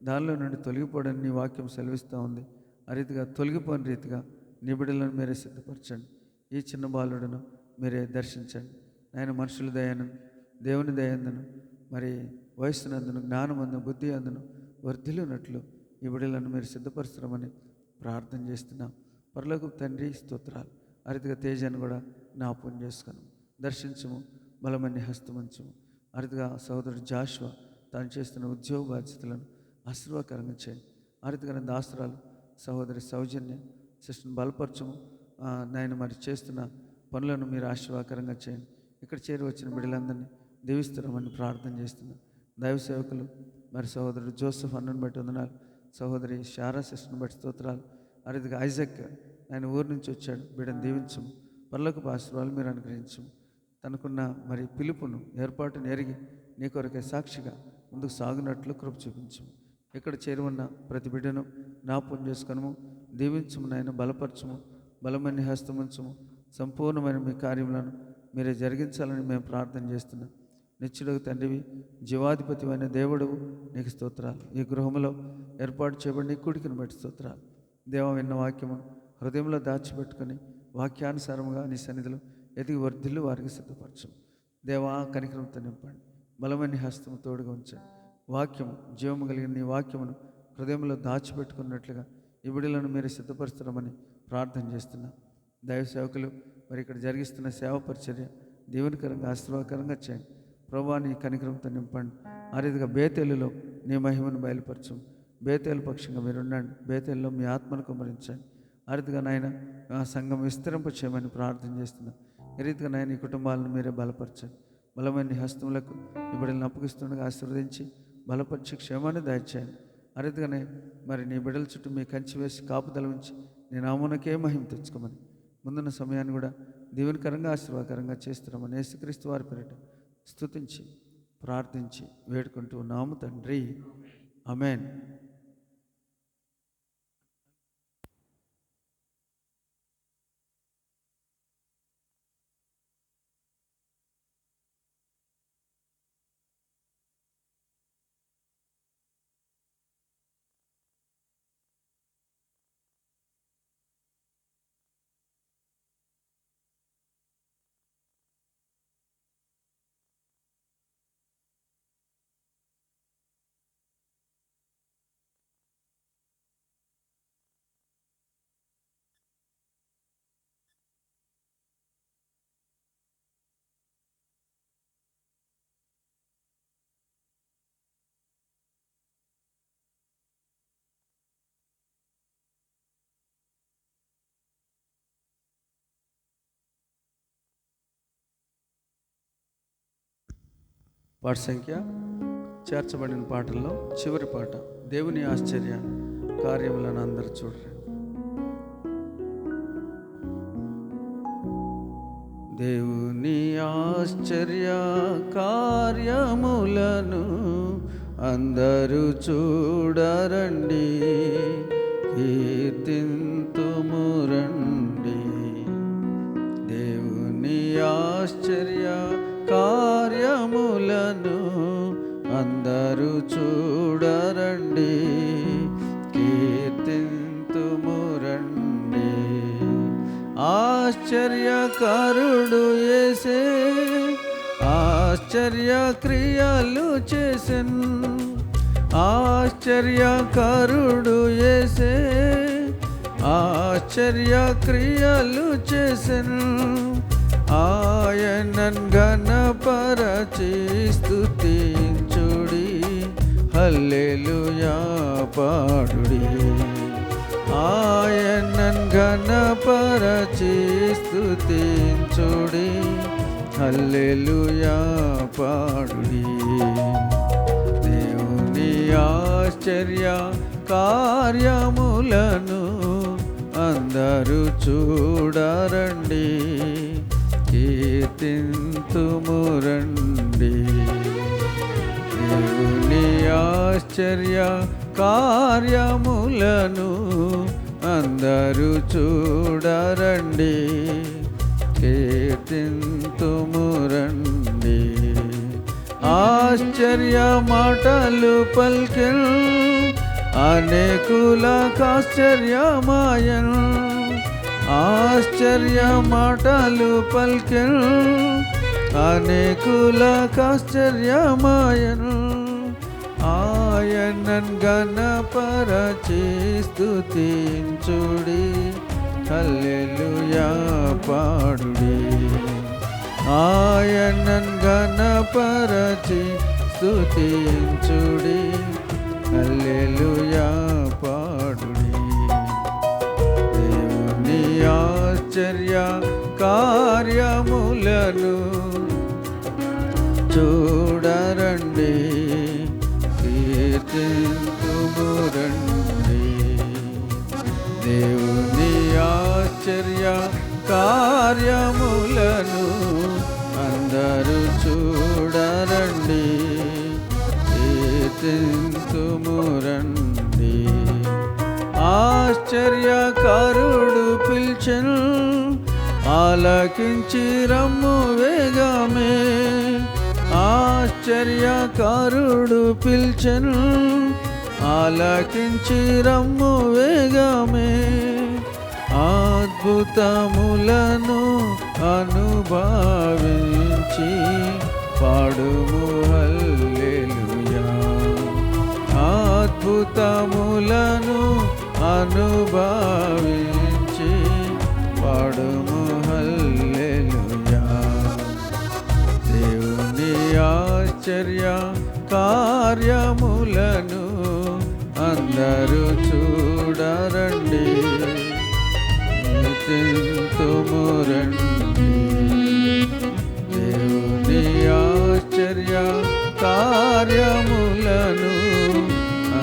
దానిలో నుండి తొలగిపోవడానికి నీ వాక్యం సెలవిస్తూ ఉంది. ఆ రీతిగా తొలగిపోని రీతిగా నీ బిడ్డలను మీరే సిద్ధపరచండి. ఈ చిన్న బాలుడును మీరే దర్శించండి. ఆయన మనుషుల దయను, దేవుని దయందును, మరి వయస్సునందును, జ్ఞానమందును, బుద్ధి అందును వర్ధిల్లునట్లు ఈ బిడ్డలను మీరు సిద్ధపరుస్తామని ప్రార్థన చేస్తున్నాం. పరలోకపు తండ్రి స్తోత్రాలు. ఆ రీతిగా తేజాన్ని కూడా జ్ఞాపకం చేసుకున్నాం. దర్శించము, బలమని హస్తమంచము. ఆ రీతిగా సహోదరుడు జాషువా తాను చేస్తున్న ఉద్యోగ బాధ్యతలను ఆశీర్వాదకరంగా చేయండి. ఆ రీతిగా దాసురాలు సహోదరి సౌజన్య సిస్టర్ని బలపరచము. నాయన మరి చేస్తున్న పనులను మీరు ఆశీర్వాదకరంగా చేయండి. ఇక్కడ చేరి వచ్చిన బిడ్డలందరినీ దీవిస్తున్నామని ప్రార్థన చేస్తున్నాం. దైవ సేవకులు మరి సహోదరుడు జోసెఫ్ అన్నను బట్టి వందనాలు, సహోదరి శారా సిస్టర్ని బట్టి స్తోత్రాలు. ఆ రీతిగా ఐజక్ ఆయన ఊరి నుంచి వచ్చాడు, బిడ్డను దీవించము, పరలోకపు ఆశీర్వాదాలు మీరు అనుగ్రహించము. తనకున్న మరి పిలుపును, ఏర్పాటును ఎరిగి నీ కొరకే సాక్షిగా ముందుకు సాగునట్లు కృప చూపించము. ఇక్కడ చేరి ఉన్న ప్రతి బిడ్డను జ్ఞాపకం చేసుకొనము, దీవించము, నాయన బలపరచము, బలమని హస్తముంచము. సంపూర్ణమైన మీ కార్యములను మీరే జరిగించాలని మేము ప్రార్థన చేస్తున్నాం. నిత్యుడకు తండ్రివి, జీవాధిపతి అయిన దేవుడు నీకు స్తోత్రాలు. ఈ గృహంలో ఏర్పాటు చేయబడిన నీ కుడికిని బట్టి స్తోత్రాలు. దేవ, విన్న వాక్యము హృదయంలో దాచిపెట్టుకొని వాక్యానుసారముగా నీ సన్నిధిలో ఎదిగి వర్ధిల్లు వారికి సిద్ధపరచం. దేవా, కనికరంతో నింపండి, బలమైన హస్తము తోడుగా ఉంచండి. వాక్యము, జీవము కలిగిన నీ వాక్యమును హృదయంలో దాచిపెట్టుకున్నట్లుగా ఈ బిడ్డలను మీరు సిద్ధపరుస్తారమని ప్రార్థన చేస్తున్నాం. దైవ సేవకులు మరి ఇక్కడ జరిగిస్తున్న సేవ పరిచర్య దీవెనకరంగా, ఆశీర్వాదకరంగా చేయండి. ప్రభువా, నీ కనికరంతో నింపండి. ఆ రీతిగా బేతేలులో నీ మహిమను బయలుపరచం. బేతేలు పక్షంగా మీరు ఉండండి. బేతేల్లో మీ ఆత్మను కుమరించండి. ఆ రీతిగా నాయన ఆ సంఘం విస్తరింప చేయమని ప్రార్థన చేస్తున్నాను. ఈ రీతిగా నాయన ఈ కుటుంబాలను మీరే బలపరచండి. బలమైన నీ హస్తములకు ఈ బిడ్డలను అప్పగిస్తుండగా ఆశీర్వదించి బలపరిచి క్షేమాన్ని దయచేయండి. ఆ రీతిగానే మరి నీ బిడ్డల చుట్టూ మీ కంచి వేసి కాపుదల ఉంచి నీ నామమునకే మహిమ తెచ్చుకోమని ముందున్న సమయాన్ని కూడా దీవెనకరంగా ఆశీర్వాదకరంగా చేస్తున్నామని యేసుక్రీస్తు వారి పేరిట స్తుతించి ప్రార్థించి వేడుకుంటూ ఉన్నాము తండ్రి. ఆమేన్. పాట సంఖ్య చేర్చబడిన పాటల్లో చివరి పాట దేవుని ఆశ్చర్య కార్యములను అందరూ చూడరు. దేవుని ఆశ్చర్య కార్యములను అందరూ చూడరండి, కీర్తింతుము రండి. దేవుని ఆశ్చర్య కార్యములను అందరూ చూడరండి, కీర్తింతుము రండి. ఆశ్చర్యకరుడు యేసే ఆశ్చర్య క్రియలు చేసెన్, ఆశ్చర్యకరుడు యేసే ఆశ్చర్య క్రియలు చేసెన్. ఆయనన్ ఘనపరచి స్తుతించుడి, హల్లెలూయా పాడుడి. ఆయనన్ ఘనపరచి స్తుతించుడి, హల్లెలూయా పాడుడి. దేవుని ఆశ్చర్య కార్యములను అందరూ చూడరండి, కీర్తింతుము రండి. దేవుని ఆశ్చర్య కార్యములను అందరూ చూడరండి, కీర్తింతుము రండి. ఆశ్చర్య మాటలు పల్కెన్, అనేకులకాశ్చర్యమాయన్. ఆశ్చర్య మాటలు పల్కెన్, అనేకులకాశ్చర్యమాయన్. ఆయనన్ ఘనపరచి స్తుతించుడి, హల్లెలూయా పాడుడి. ఆయనన్ ఘనపరచి స్తుతించుడి, హల్లెలూయా పాడుడి. దేవుని ఆశ్చర్య కార్యములను చూడరండి, కీర్తింతుము రండి. దేవుని ఆశ్చర్య కార్యములను అందరూ చూడరండి, కీర్తింతుము రండి. ఆశ్చర్యకరుడు పిల్చెను, ఆలకించి రమ్ము వేగమే. ఆశ్చర్యకరుడు పిల్చెను, ఆలకించి రమ్ము వేగమే. అద్భుతములను అనుభవించి పాడుము హల్లెలూయా. అద్భుతములను అనుభవించి పాడుము హల్లెలూయా. దేవుని ఆశ్చర్య కార్యములను అందరూ చూడరండి, స్తుతింతుము రండి. దేవుని ఆశ్చర్య కార్యములను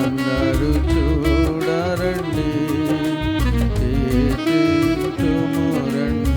అందరూ చూడరండి, కీర్తింతుము రండి.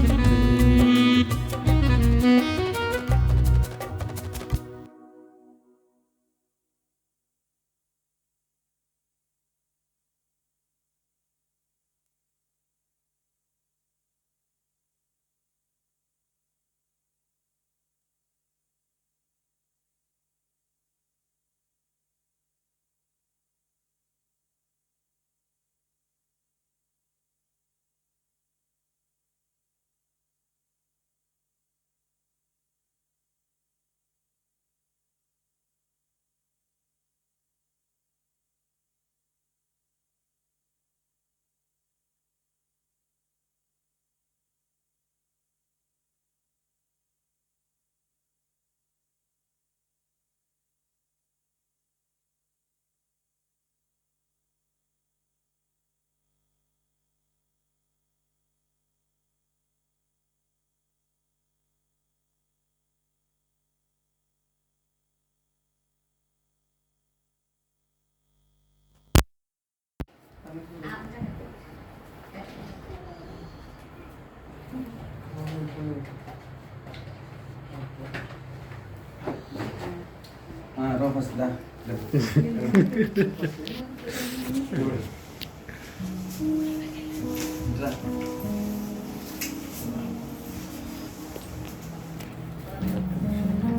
Ropas dah.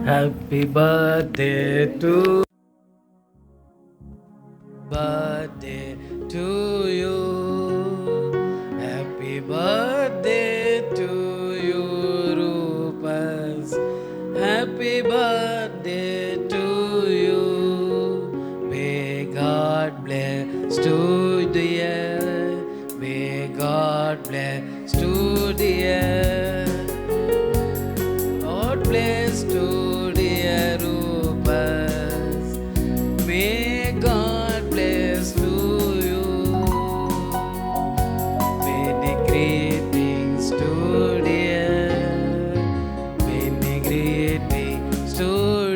Happy birthday to you. Happy birthday to you, Rupas. Happy birthday to you. May God bless to dear. May God bless to dear. God bless to dear Rupas. May God bless to you. Many greetings to dear. Many greetings to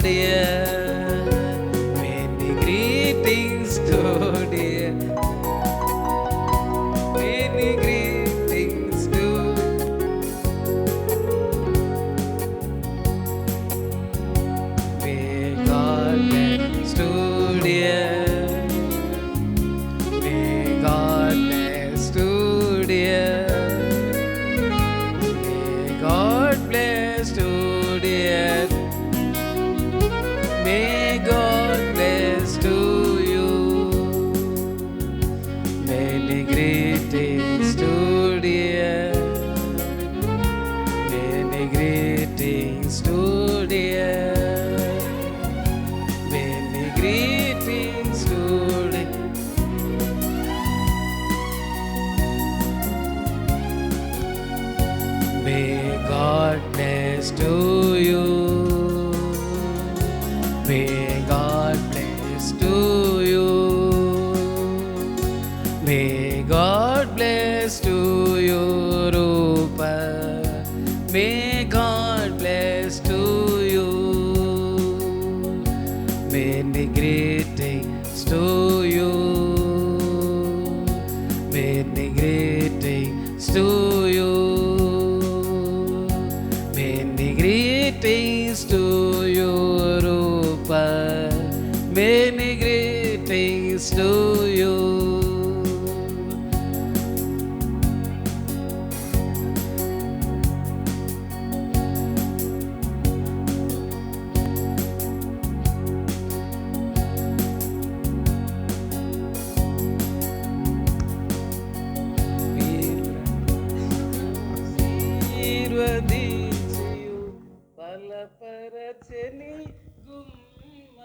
dear. Many greetings to dear. Many greetings to May God bless to dear. May God bless to dear. May God bless to dear. May God bless to you. Many greetings to dear. Many greetings to dear. Many greetings to dear. May God bless to you. May God bless to you. May God bless to you, Rupa. May God bless to you. Many greetings to you. Many greetings to you. Many greetings to you, Rupa. Many greetings to you. ఆశీర్వదించియు బలపరచని గుమ్మ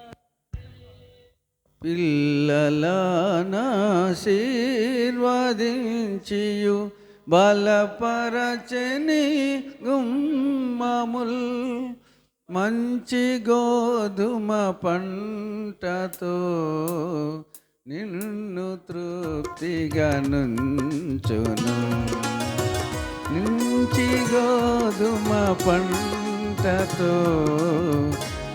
పిల్లలనాశీర్వదించియు బలపరచని గుమ్మముల్ మంచి గోధుమ పంటతో నిన్ను తృప్తిగా నుంచును. నుంచి గోధుమ పంటతో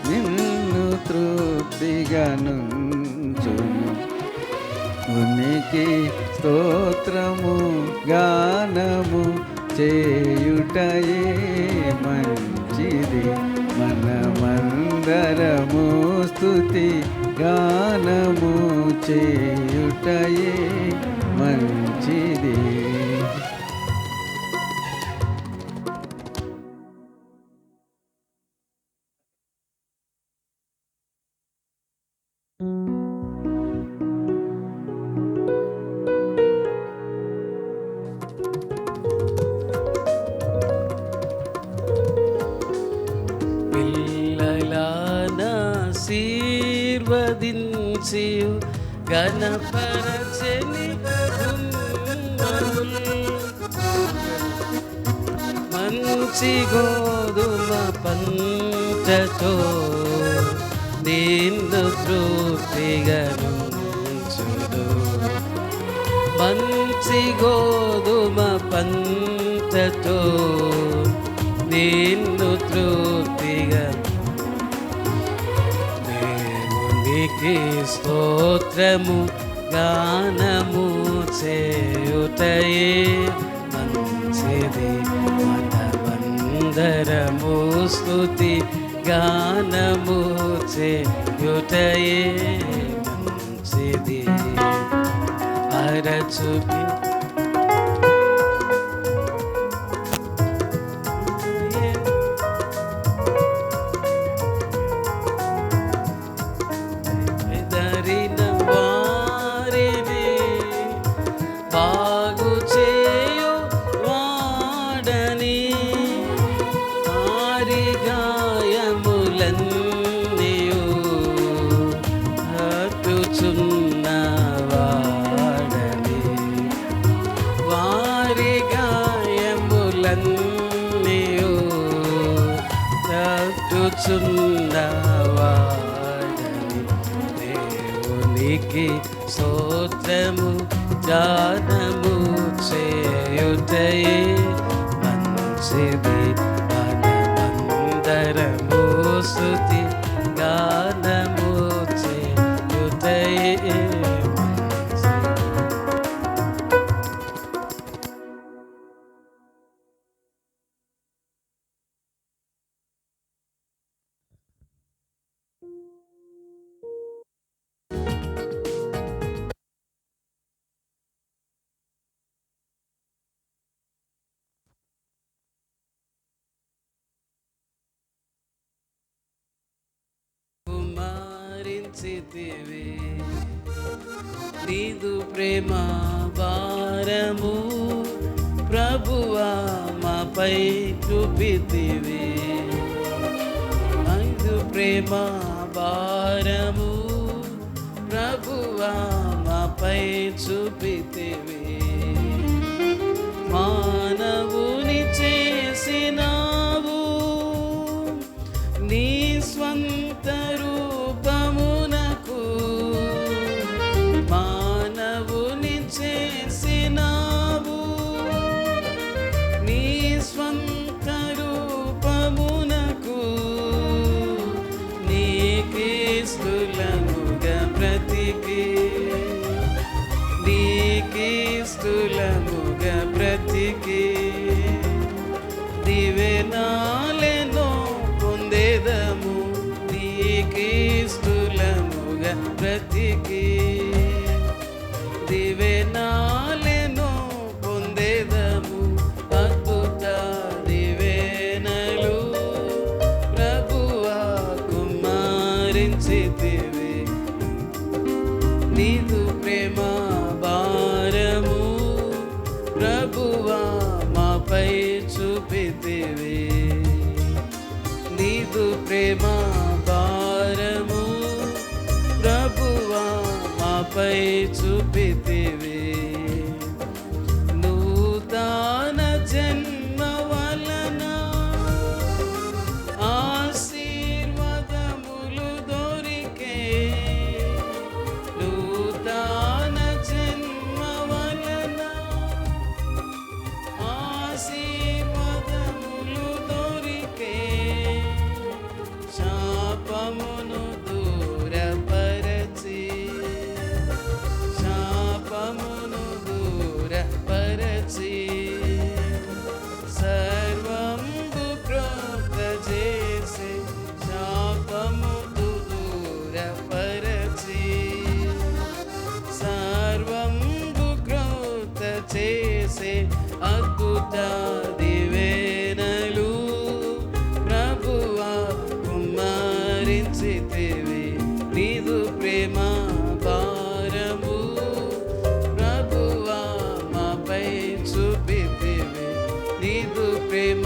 నిన్ను తృప్తిగా నుంచును. ఉనికి స్తోత్రము గానము చేయుటయే మంచిది. మనమందరము స్తుతి గానము చేయుటయే మంచిది. ఆశీర్వదించి గణపరచని మంచి గోధుమ పంటతో నిన్ను తృప్తిగా నుంచును. మంచి గోధుమ పంటతో నిన్ను తృప్తిగా దేవునికి స్తోత్రము గానము చేయుటయే మంచిది. మనమందరము స్తుతి గానము చేయుటయే మంచిది. అరచుపి చున్నవాడని దేవునికి స్తోత్రము గానము చేయుటయే మంచిది. మనమందరము స్తుతి గానము చేయుటయే కుమారించితివి. నీదు ప్రేమ భారము ప్రభువా మాపై చూపితివి. నీదు ప్రేమ భారము ప్రభువా మాపై చూపితివి. మానవుని చేసినావు నీ స్వంత రూపమునకు. మానవుని చేసినావు నీ స్వంత రూపమునకు. నీకే స్థూలముగా బ్రతికి నీకే స్థూలముగా బ్రతికి దివెనాలెనో పొందేదము. నీకే స్థూలముగా బ్రతికి దివెనాలెనో పొందేదము. అద్భుత దివెనలు ప్రభువా కుమారించితివి. నీదు ప్రేమ భారము ప్రభువా మాపై చూపితివి. నీదు ప్రేమ భారము ప్రభువా మాపై చూపితివి. నూతన జన్మ వలన ఆశీర్వాదములు దొరికే. నూతన దీవెనలు ప్రభువా కుమ్మరించితివి నీదు ప్రేమ భారము ప్రభువా మాపై చూపితివి నీదు ప్రేమ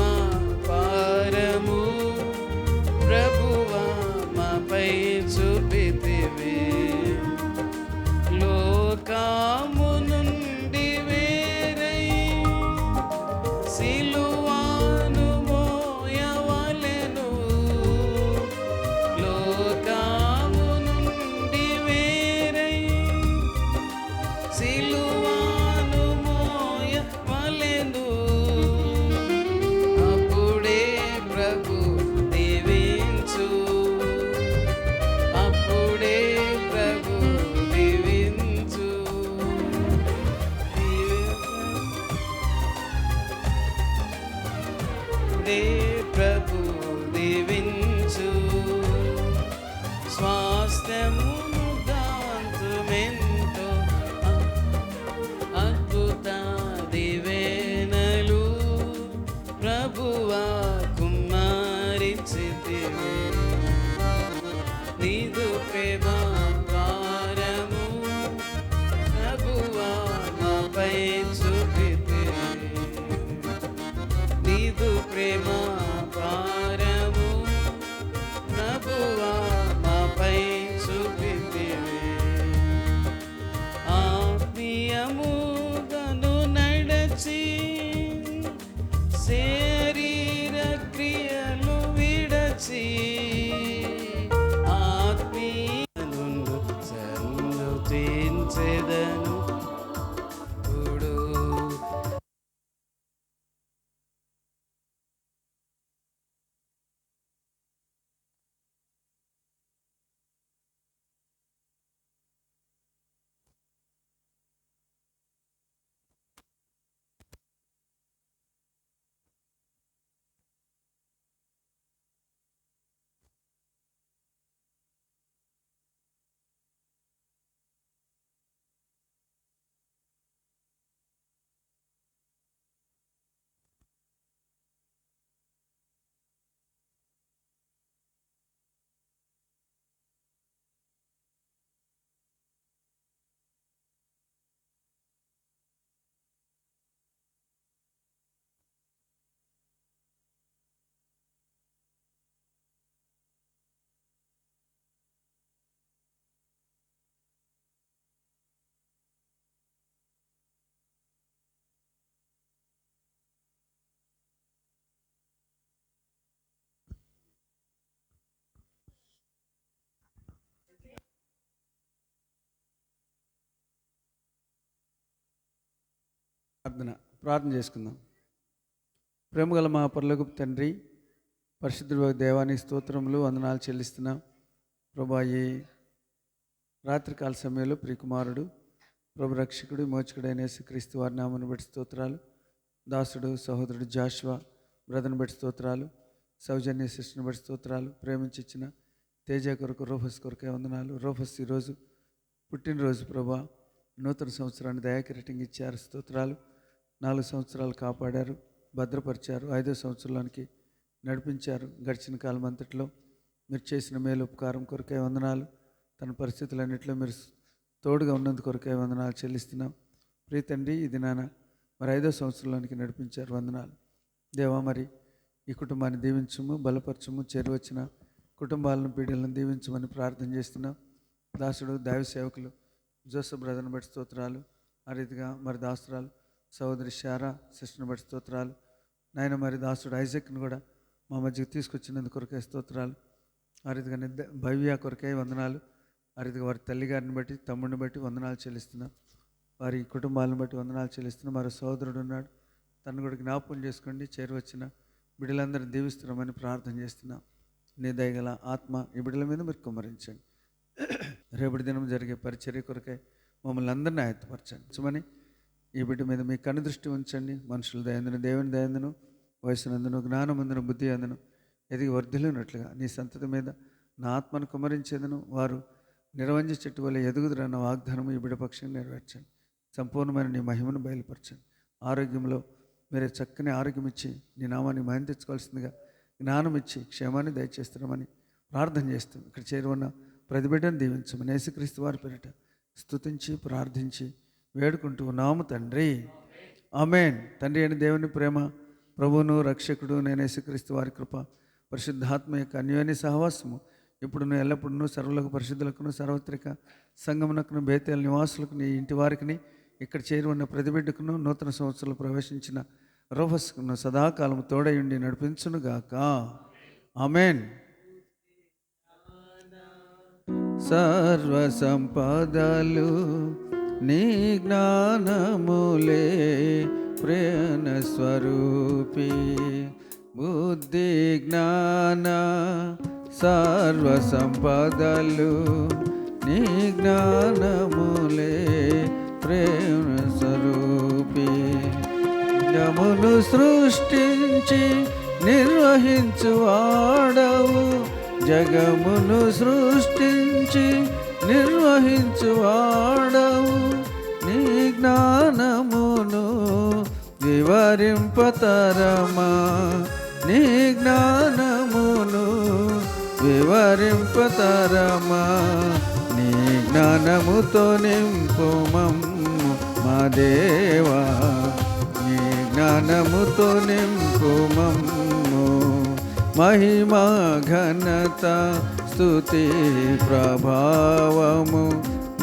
భారము ప్రభువా మాపై చూపితివి లోకము నుండి వేరై సిలువాను మోయవలెను లోకము నుండి వేరై సిలువాను మోయవలెను అప్పుడే ప్రభు దీవించు అప్పుడే ప్రభు దీవించు అప్పుడే ప్రభు దీవించు స్వాస్థ్యమును దాంతుమెంతో అద్భుత దీవెనలు ప్రభువా కుమ్మరించితివి నీదు ప్రేమ భారము ప్రభువా మాపై చూపితివి నీదు ప్రేమ భారము ప్రభువా మాపై చూపితివి ఆత్మీయముగను నడచి శరీర క్రియలు విడచి ఆత్మీయను సన్నుతించెదను ఇప్పుడు ప్రార్థన చేసుకుందాం. ప్రేమగల మా పరలోకపు తండ్రి, పరిశుద్ధుడు దేవానికి స్తోత్రములు వందనాలు చెల్లిస్తున్నాం. ప్రభా, ఈ రాత్రికాల సమయంలో ప్రియకుమారుడు ప్రభు రక్షకుడు మోచకుడైన యేసుక్రీస్తు వారి నామమును బట్టి స్తోత్రాలు. దాసుడు సహోదరుడు జాషువా బ్రదర్ని బట్టి స్తోత్రాలు. సౌజన్య సిస్టర్ని బట్టి స్తోత్రాలు. ప్రేమించి ఇచ్చిన తేజ కొరకు రోఫస్ కొరకే వందనాలు. రోఫస్ ఈరోజు పుట్టినరోజు ప్రభా, నూతన సంవత్సరాన్ని దయాకిరీటంగా ఇచ్చారు. స్తోత్రాలు. 4 సంవత్సరాలు కాపాడారు, భద్రపరిచారు, 5వ సంవత్సరంలోనికి నడిపించారు. గడిచిన కాలం అంతట్లో మీరు చేసిన మేలు ఉపకారం కొరకే వందనాలు. తన పరిస్థితులన్నింటిలో మీరు తోడుగా ఉన్నందు కొరకే వందనాలు చెల్లిస్తున్నాం. ప్రీతండి, ఇది నాన్న మరి 5వ సంవత్సరంలోనికి నడిపించారు. వందనాలు దేవా. మరి ఈ కుటుంబాన్ని దీవించము, బలపరచము, చేరువచ్చిన కుటుంబాలను పీడలను దీవించమని ప్రార్థన చేస్తున్నాం. దాసుడు దైవ సేవకులు జోసఫ్ బ్రదర్ని బట్టి స్తోత్రాలు. ఆ రీతిగా మరి దాసురాలు సహోదరి శారా సిస్టర్ని బట్టి స్తోత్రాలు. నాయన మరి దాసుడు ఐజక్ని కూడా మా మధ్యకు తీసుకొచ్చినందుకు కొరకే స్తోత్రాలు. ఆ రీతిగా భవ్య కొరకే వందనాలు. ఆ రీతిగా వారి తల్లిగారిని బట్టి తమ్ముడిని బట్టి వందనాలు చెల్లిస్తున్నాం. వారి కుటుంబాలను బట్టి వందనాలు చెల్లిస్తున్నాం. మరో సహోదరుడు ఉన్నాడు, తను కూడా జ్ఞాపకం చేసుకోండి. చేరువచ్చిన బిడ్డలందరూ దీవిస్తున్నామని ప్రార్థన చేస్తున్నాం. నీ దయగల ఆత్మ ఈ బిడ్డల మీద మీరు కుమ్మరించండి. రేపటి దినం జరిగే పరిచర్య కొరకై మమ్మల్ని అందరినీ ఆయత్తపరచండి. ఈ బిడ్డ మీద మీ కనుదృష్టి ఉంచండి. మనుషుల దయందును, దేవుని దయందును, వయసునందును, జ్ఞానమందును, బుద్ధి అందును ఎదిగి వర్ధిల్లినట్లుగా నీ సంతతి మీద నా ఆత్మను కుమరించేదను. వారు నిరవంజ చెట్టు వల్ల ఎదుగుదరన్న వాగ్దానము ఈ బిడ్డ పక్షంగా నెరవేర్చండి. సంపూర్ణమైన నీ మహిమను బయలుపరచండి. ఆరోగ్యంలో మీరే చక్కని ఆరోగ్యం ఇచ్చి నీ నామాన్ని మహిమ తెచ్చుకోవాల్సిందిగా జ్ఞానం ఇచ్చి క్షేమాన్ని దయచేస్తున్నామని ప్రార్థన చేస్తాం. ఇక్కడ చేరువన్న ప్రతి బిడ్డను దీవించమని యేసుక్రీస్తు వారి పేరిట స్తుతించి ప్రార్థించి వేడుకుంటూ ఉన్నాము తండ్రి. ఆమేన్. తండ్రి అయిన దేవుని ప్రేమ, ప్రభువును రక్షకుడు నేను యేసుక్రీస్తు వారి కృప, పరిశుద్ధాత్మ యొక్క అన్యోన్య సహవాసము ఇప్పుడును ఎల్లప్పుడూ సర్వులకు పరిశుద్ధులకును సర్వత్రిక సంగమునకును బేతేల నివాసులకు నీ ఇంటి వారికి ఇక్కడ చేరి ఉన్న ప్రతి బిడ్డకును నూతన సంవత్సరంలో ప్రవేశించిన రోహస్కును సదాకాలము తోడయుండి నడిపించునుగాక. ఆమేన్. సర్వ సంపదలు నీ జ్ఞానములే ప్రేరణ స్వరూపి, బుద్ధి జ్ఞాన సర్వ సంపదలు నీ జ్ఞానములే ప్రేరణ స్వరూపి, జమును సృష్టించి నిర్వహించువాడవు, జగమును సృష్టించి నిర్వహించువాడవు, నీ జ్ఞానమును వివరింపతరమా, నీ జ్ఞానమును వివరింపతరమా, నీ జ్ఞానముతో నింపుమమ్ము మా దేవా, నీ జ్ఞానముతో నింపుమమ్ము. మహిమా ఘనత స్తుతి ప్రభావము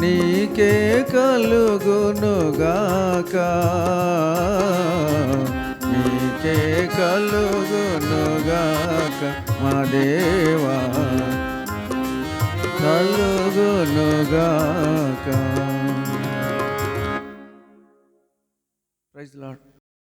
నీకే కలుగునుగాక, నీకే కలుగునుగాక మా దేవా, కలుగునుగాక.